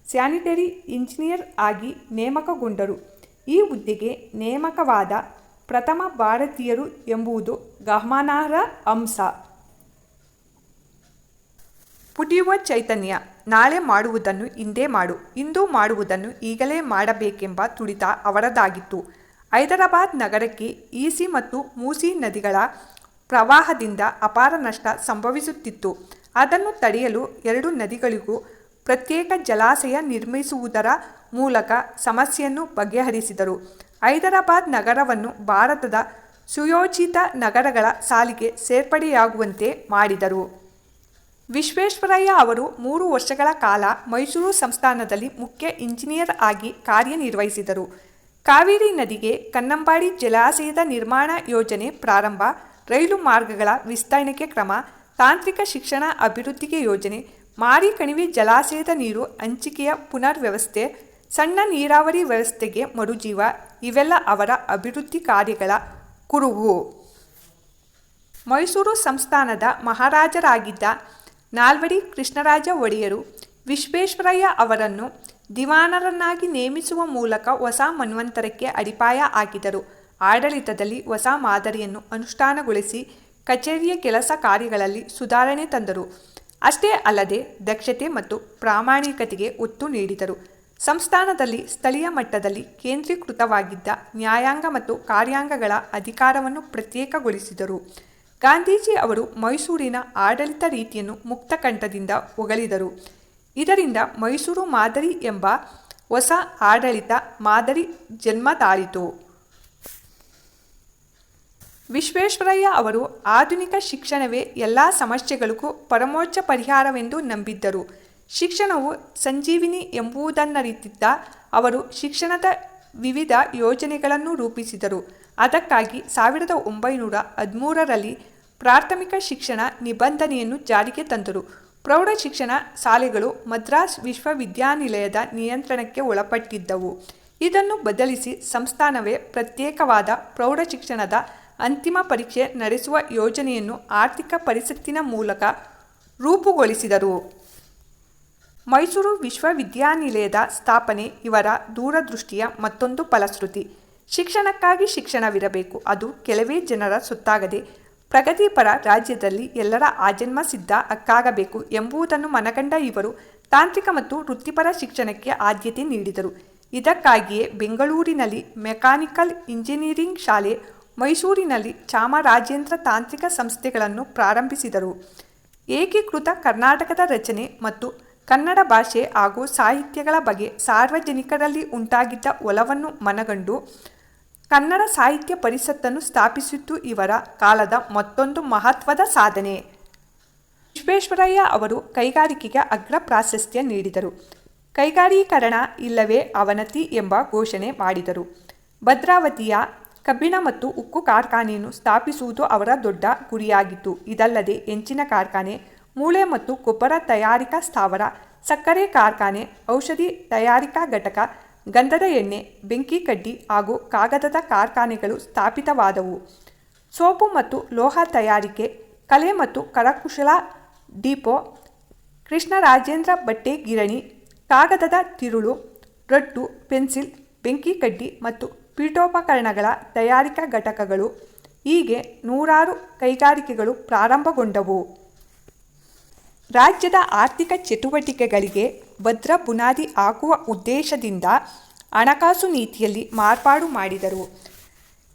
ಸ್ಯಾನಿಟರಿ ಇಂಜಿನಿಯರ್ ಆಗಿ ನೇಮಕಗೊಂಡರು. ಈ ಹುದ್ದೆಗೆ ನೇಮಕವಾದ ಪ್ರಥಮ ಭಾರತೀಯರು ಎಂಬುದು ಗಮನಾರ್ಹ ಅಂಶ. ಪುಟಿಯುವ ಚೈತನ್ಯ. ನಾಳೆ ಮಾಡುವುದನ್ನು ಇಂದೇ ಮಾಡು, ಇಂದು ಮಾಡುವುದನ್ನು ಈಗಲೇ ಮಾಡಬೇಕೆಂಬ ತುಡಿತ ಅವರದಾಗಿತ್ತು. ಹೈದರಾಬಾದ್ ನಗರಕ್ಕೆ ಈಸಿ ಮತ್ತು ಮೂಸಿ ನದಿಗಳ ಪ್ರವಾಹದಿಂದ ಅಪಾರ ನಷ್ಟ ಸಂಭವಿಸುತ್ತಿತ್ತು. ಅದನ್ನು ತಡೆಯಲು 2 ನದಿಗಳಿಗೂ ಪ್ರತ್ಯೇಕ ಜಲಾಶಯ ನಿರ್ಮಿಸುವುದರ ಮೂಲಕ ಸಮಸ್ಯೆಯನ್ನು ಬಗೆಹರಿಸಿದರು. ಹೈದರಾಬಾದ್ ನಗರವನ್ನು ಭಾರತದ ಸುಯೋಜಿತ ನಗರಗಳ ಸಾಲಿಗೆ ಸೇರ್ಪಡೆಯಾಗುವಂತೆ ಮಾಡಿದರು. ವಿಶ್ವೇಶ್ವರಯ್ಯ ಅವರು 3 ವರ್ಷಗಳ ಕಾಲ ಮೈಸೂರು ಸಂಸ್ಥಾನದಲ್ಲಿ ಮುಖ್ಯ ಇಂಜಿನಿಯರ್ ಆಗಿ ಕಾರ್ಯನಿರ್ವಹಿಸಿದರು. ಕಾವೇರಿ ನದಿಗೆ ಕನ್ನಂಬಾಡಿ ಜಲಾಶಯದ ನಿರ್ಮಾಣ ಯೋಜನೆ ಪ್ರಾರಂಭ, ರೈಲು ಮಾರ್ಗಗಳ ವಿಸ್ತರಣೆಗೆ ಕ್ರಮ, ತಾಂತ್ರಿಕ ಶಿಕ್ಷಣ ಅಭಿವೃದ್ಧಿಗೆ ಯೋಜನೆ, ಮಾರಿ ಕಣಿವೆ ಜಲಾಶಯದ ನೀರು ಹಂಚಿಕೆಯ ಪುನರ್ ವ್ಯವಸ್ಥೆ, ಸಣ್ಣ ನೀರಾವರಿ ವ್ಯವಸ್ಥೆಗೆ ಮರುಜೀವ ಇವೆಲ್ಲ ಅವರ ಅಭಿವೃದ್ಧಿ ಕಾರ್ಯಗಳ ಕುರುಹು. ಮೈಸೂರು ಸಂಸ್ಥಾನದ ಮಹಾರಾಜರಾಗಿದ್ದ ನಾಲ್ವಡಿ ಕೃಷ್ಣರಾಜ ಒಡೆಯರು ವಿಶ್ವೇಶ್ವರಯ್ಯ ಅವರನ್ನು ದಿವಾನರನ್ನಾಗಿ ನೇಮಿಸುವ ಮೂಲಕ ಹೊಸ ಮನ್ವಂತರಕ್ಕೆ ಅಡಿಪಾಯ ಹಾಕಿದರು. ಆಡಳಿತದಲ್ಲಿ ಹೊಸ ಮಾದರಿಯನ್ನು ಅನುಷ್ಠಾನಗೊಳಿಸಿ ಕಚೇರಿಯ ಕೆಲಸ ಕಾರ್ಯಗಳಲ್ಲಿ ಸುಧಾರಣೆ ತಂದರು. ಅಷ್ಟೇ ಅಲ್ಲದೆ ದಕ್ಷತೆ ಮತ್ತು ಪ್ರಾಮಾಣಿಕತೆಗೆ ಒತ್ತು ನೀಡಿದರು. ಸಂಸ್ಥಾನದಲ್ಲಿ ಸ್ಥಳೀಯ ಮಟ್ಟದಲ್ಲಿ ಕೇಂದ್ರೀಕೃತವಾಗಿದ್ದ ನ್ಯಾಯಾಂಗ ಮತ್ತು ಕಾರ್ಯಾಂಗಗಳ ಅಧಿಕಾರವನ್ನು ಪ್ರತ್ಯೇಕಗೊಳಿಸಿದರು. ಗಾಂಧೀಜಿ ಅವರು ಮೈಸೂರಿನ ಆಡಳಿತ ರೀತಿಯನ್ನು ಮುಕ್ತಕಂಠದಿಂದ ಹೊಗಳಿದರು. ಇದರಿಂದ ಮೈಸೂರು ಮಾದರಿ ಎಂಬ ಹೊಸ ಆಡಳಿತ ಮಾದರಿ ಜನ್ಮ ತಾಳಿತು. ವಿಶ್ವೇಶ್ವರಯ್ಯ ಅವರು ಆಧುನಿಕ ಶಿಕ್ಷಣವೇ ಎಲ್ಲ ಸಮಸ್ಯೆಗಳಿಗೂ ಪರಮೋಚ್ಚ ಪರಿಹಾರವೆಂದು ನಂಬಿದ್ದರು. ಶಿಕ್ಷಣವು ಸಂಜೀವಿನಿ ಎಂಬುದನ್ನರಿತಿದ್ದ ಅವರು ಶಿಕ್ಷಣದ ವಿವಿಧ ಯೋಜನೆಗಳನ್ನು ರೂಪಿಸಿದರು. ಅದಕ್ಕಾಗಿ 1913ರಲ್ಲಿ ಪ್ರಾಥಮಿಕ ಶಿಕ್ಷಣ ನಿಬಂಧನೆಯನ್ನು ಜಾರಿಗೆ ತಂದರು. ಪ್ರೌಢ ಶಿಕ್ಷಣ ಶಾಲೆಗಳು ಮದ್ರಾಸ್ ವಿಶ್ವವಿದ್ಯಾನಿಲಯದ ನಿಯಂತ್ರಣಕ್ಕೆ ಒಳಪಟ್ಟಿದ್ದವು. ಇದನ್ನು ಬದಲಿಸಿ ಸಂಸ್ಥಾನವೇ ಪ್ರತ್ಯೇಕವಾದ ಪ್ರೌಢ ಶಿಕ್ಷಣದ ಅಂತಿಮ ಪರೀಕ್ಷೆ ನಡೆಸುವ ಯೋಜನೆಯನ್ನು ಆರ್ಥಿಕ ಪರಿಷತ್ತಿನ ಮೂಲಕ ರೂಪುಗೊಳಿಸಿದರು. ಮೈಸೂರು ವಿಶ್ವವಿದ್ಯಾನಿಲಯದ ಸ್ಥಾಪನೆ ಇವರ ದೂರದೃಷ್ಟಿಯ ಮತ್ತೊಂದು ಫಲಶ್ರುತಿ. ಶಿಕ್ಷಣಕ್ಕಾಗಿ ಶಿಕ್ಷಣವಿರಬೇಕು, ಅದು ಕೆಲವೇ ಜನರ ಸೊತ್ತಾಗದೆ ಪ್ರಗತಿಪರ ರಾಜ್ಯದಲ್ಲಿ ಎಲ್ಲರ ಆಜನ್ಮ ಸಿದ್ಧ ಹಕ್ಕಾಗಬೇಕು ಎಂಬುದನ್ನು ಮನಗಂಡ ಇವರು ತಾಂತ್ರಿಕ ಮತ್ತು ವೃತ್ತಿಪರ ಶಿಕ್ಷಣಕ್ಕೆ ಆದ್ಯತೆ ನೀಡಿದರು. ಇದಕ್ಕಾಗಿಯೇ ಬೆಂಗಳೂರಿನಲ್ಲಿ ಮೆಕ್ಯಾನಿಕಲ್ ಇಂಜಿನಿಯರಿಂಗ್ ಶಾಲೆ, ಮೈಸೂರಿನಲ್ಲಿ ಚಾಮರಾಜೇಂದ್ರ ತಾಂತ್ರಿಕ ಸಂಸ್ಥೆಗಳನ್ನು ಪ್ರಾರಂಭಿಸಿದರು. ಏಕೀಕೃತ ಕರ್ನಾಟಕದ ರಚನೆ ಮತ್ತು ಕನ್ನಡ ಭಾಷೆ ಹಾಗೂ ಸಾಹಿತ್ಯಗಳ ಬಗ್ಗೆ ಸಾರ್ವಜನಿಕರಲ್ಲಿ ಉಂಟಾಗಿದ್ದ ಒಲವನ್ನು ಮನಗಂಡು ಕನ್ನಡ ಸಾಹಿತ್ಯ ಪರಿಷತ್ತನ್ನು ಸ್ಥಾಪಿಸಿದ್ದು ಇವರ ಕಾಲದ ಮತ್ತೊಂದು ಮಹತ್ವದ ಸಾಧನೆ. ವಿಶ್ವೇಶ್ವರಯ್ಯ ಅವರು ಕೈಗಾರಿಕೆಗೆ ಅಗ್ರ ಪ್ರಾಶಸ್ತ್ಯ ನೀಡಿದರು. ಕೈಗಾರೀಕರಣ ಇಲ್ಲವೇ ಅವನತಿ ಎಂಬ ಘೋಷಣೆ ಮಾಡಿದರು. ಭದ್ರಾವತಿಯ ಕಬ್ಬಿಣ ಮತ್ತು ಉಕ್ಕು ಕಾರ್ಖಾನೆಯನ್ನು ಸ್ಥಾಪಿಸುವುದು ಅವರ ದೊಡ್ಡ ಗುರಿಯಾಗಿತ್ತು. ಇದಲ್ಲದೆ ಹೆಂಚಿನ ಕಾರ್ಖಾನೆ, ಮೂಳೆ ಮತ್ತು ಗೊಬ್ಬರ ತಯಾರಿಕಾ ಸ್ಥಾವರ, ಸಕ್ಕರೆ ಕಾರ್ಖಾನೆ, ಔಷಧಿ ತಯಾರಿಕಾ ಘಟಕ, ಗಂಧದ ಎಣ್ಣೆ, ಬೆಂಕಿ ಕಡ್ಡಿ ಹಾಗೂ ಕಾಗದದ ಕಾರ್ಖಾನೆಗಳು ಸ್ಥಾಪಿತವಾದವು. ಸೋಪು ಮತ್ತು ಲೋಹ ತಯಾರಿಕೆ, ಕಲೆ ಮತ್ತು ಕರಕುಶಲ ಡಿಪೋ, ಕೃಷ್ಣರಾಜೇಂದ್ರ ಬಟ್ಟೆ ಗಿರಣಿ, ಕಾಗದದ ತಿರುಳು, ರಟ್ಟು, ಪೆನ್ಸಿಲ್, ಬೆಂಕಿ ಕಡ್ಡಿ ಮತ್ತು ಪೀಠೋಪಕರಣಗಳ ತಯಾರಿಕಾ ಘಟಕಗಳು, ಹೀಗೆ ನೂರಾರು ಕೈಗಾರಿಕೆಗಳು ಪ್ರಾರಂಭಗೊಂಡವು. ರಾಜ್ಯದ ಆರ್ಥಿಕ ಚಟುವಟಿಕೆಗಳಿಗೆ ಭದ್ರ ಬುನಾದಿ ಹಾಕುವ ಉದ್ದೇಶದಿಂದ ಹಣಕಾಸು ನೀತಿಯಲ್ಲಿ ಮಾರ್ಪಾಡು ಮಾಡಿದರು.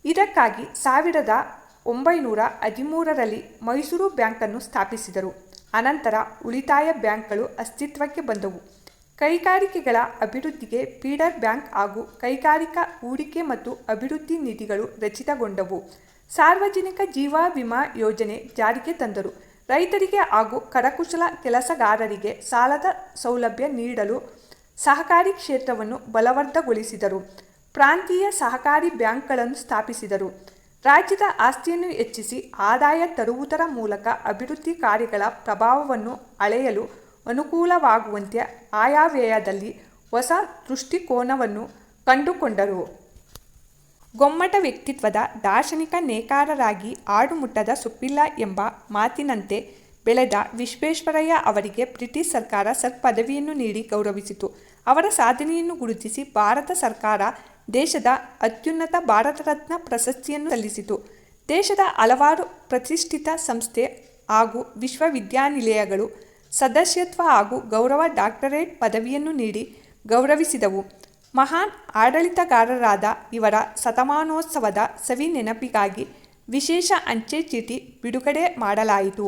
ಇದಕ್ಕಾಗಿ 1913ರಲ್ಲಿ ಮೈಸೂರು ಬ್ಯಾಂಕನ್ನು ಸ್ಥಾಪಿಸಿದರು. ಅನಂತರ ಉಳಿತಾಯ ಬ್ಯಾಂಕ್ಗಳು ಅಸ್ತಿತ್ವಕ್ಕೆ ಬಂದವು. ಕೈಗಾರಿಕೆಗಳ ಅಭಿವೃದ್ಧಿಗೆ ಫೀಡರ್ ಬ್ಯಾಂಕ್ ಹಾಗೂ ಕೈಗಾರಿಕಾ ಹೂಡಿಕೆ ಮತ್ತು ಅಭಿವೃದ್ಧಿ ನಿಧಿಗಳು ರಚಿತಗೊಂಡವು. ಸಾರ್ವಜನಿಕ ಜೀವ ವಿಮಾ ಯೋಜನೆ ಜಾರಿಗೆ ತಂದರು. ರೈತರಿಗೆ ಹಾಗೂ ಕರಕುಶಲ ಕೆಲಸಗಾರರಿಗೆ ಸಾಲದ ಸೌಲಭ್ಯ ನೀಡಲು ಸಹಕಾರಿ ಕ್ಷೇತ್ರವನ್ನು ಬಲವರ್ಧಗೊಳಿಸಿದರು. ಪ್ರಾಂತೀಯ ಸಹಕಾರಿ ಬ್ಯಾಂಕ್ಗಳನ್ನು ಸ್ಥಾಪಿಸಿದರು. ರಾಜ್ಯದ ಆಸ್ತಿಯನ್ನು ಹೆಚ್ಚಿಸಿ ಆದಾಯ ತರುವುದರ ಮೂಲಕ ಅಭಿವೃದ್ಧಿ ಕಾರ್ಯಗಳ ಪ್ರಭಾವವನ್ನು ಅಳೆಯಲು ಅನುಕೂಲವಾಗುವಂತೆ ಆಯವ್ಯಯದಲ್ಲಿ ಹೊಸ ದೃಷ್ಟಿಕೋನವನ್ನು ಕಂಡುಕೊಂಡರು. ಗೊಮ್ಮಟ ವ್ಯಕ್ತಿತ್ವದ ದಾರ್ಶನಿಕ ನೇಕಾರರಾಗಿ ಆಡುಮುಟ್ಟದ ಸೊಪ್ಪಿಲ್ಲ ಎಂಬ ಮಾತಿನಂತೆ ಬೆಳೆದ ವಿಶ್ವೇಶ್ವರಯ್ಯ ಅವರಿಗೆ ಬ್ರಿಟಿಷ್ ಸರ್ಕಾರ ಸರ್ ಪದವಿಯನ್ನು ನೀಡಿ ಗೌರವಿಸಿತು. ಅವರ ಸಾಧನೆಯನ್ನು ಗುರುತಿಸಿ ಭಾರತ ಸರ್ಕಾರ ದೇಶದ ಅತ್ಯುನ್ನತ ಭಾರತ ರತ್ನ ಪ್ರಶಸ್ತಿಯನ್ನು ಸಲ್ಲಿಸಿತು. ದೇಶದ ಹಲವಾರು ಪ್ರತಿಷ್ಠಿತ ಸಂಸ್ಥೆ ಹಾಗೂ ವಿಶ್ವವಿದ್ಯಾನಿಲಯಗಳು ಸದಸ್ಯತ್ವ ಹಾಗೂ ಗೌರವ ಡಾಕ್ಟರೇಟ್ ಪದವಿಯನ್ನು ನೀಡಿ ಗೌರವಿಸಿದವು. ಮಹಾನ್ ಆಡಳಿತಗಾರರಾದ ಇವರ ಶತಮಾನೋತ್ಸವದ ಸವಿ ನೆನಪಿಗಾಗಿ ವಿಶೇಷ ಅಂಚೆ ಚೀಟಿ ಬಿಡುಗಡೆ ಮಾಡಲಾಯಿತು.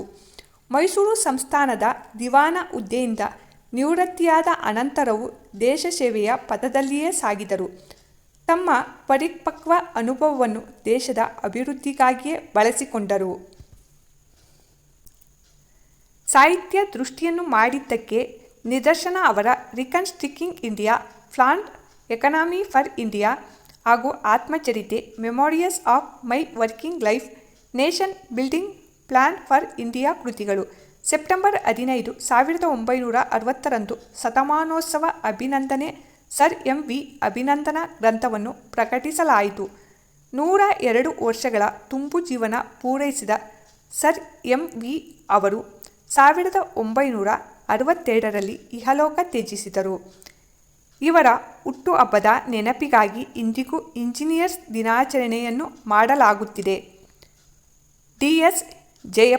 ಮೈಸೂರು ಸಂಸ್ಥಾನದ ದಿವಾನ ಹುದ್ದೆಯಿಂದ ನಿವೃತ್ತಿಯಾದ ಅನಂತರವೂ ದೇಶ ಸೇವೆಯ ಪಥದಲ್ಲಿಯೇ ಸಾಗಿದರು. ತಮ್ಮ ಪರಿಪಕ್ವ ಅನುಭವವನ್ನು ದೇಶದ ಅಭಿವೃದ್ಧಿಗಾಗಿಯೇ ಬಳಸಿಕೊಂಡರು. ಸಾಹಿತ್ಯ ದೃಷ್ಟಿಯನ್ನು ಮಾಡಿದ್ದಕ್ಕೆ ನಿದರ್ಶನ ಅವರ reconstructing India, planned economy for India ಹಾಗೂ ಆತ್ಮಚರಿತೆ, memorials of my working life, nation building plan for India ಕೃತಿಗಳು. ಸೆಪ್ಟೆಂಬರ್ 15, 1960ರಂದು ಶತಮಾನೋತ್ಸವ ಅಭಿನಂದನೆ ಸರ್ ಎಂ ವಿ ಅಭಿನಂದನಾ ಗ್ರಂಥವನ್ನು ಪ್ರಕಟಿಸಲಾಯಿತು. 102 ವರ್ಷಗಳ ತುಂಬು ಜೀವನ ಪೂರೈಸಿದ ಸರ್ ಎಂ ವಿ ಅವರು 1962ರಲ್ಲಿ ಇಹಲೋಕ ತ್ಯಜಿಸಿದರು. ಇವರ ಹುಟ್ಟುಹಬ್ಬದ ನೆನಪಿಗಾಗಿ ಇಂದಿಗೂ ಇಂಜಿನಿಯರ್ಸ್ ದಿನಾಚರಣೆಯನ್ನು ಮಾಡಲಾಗುತ್ತಿದೆ. ಡಿ.ಎಸ್. ಜಯಪ್ಪ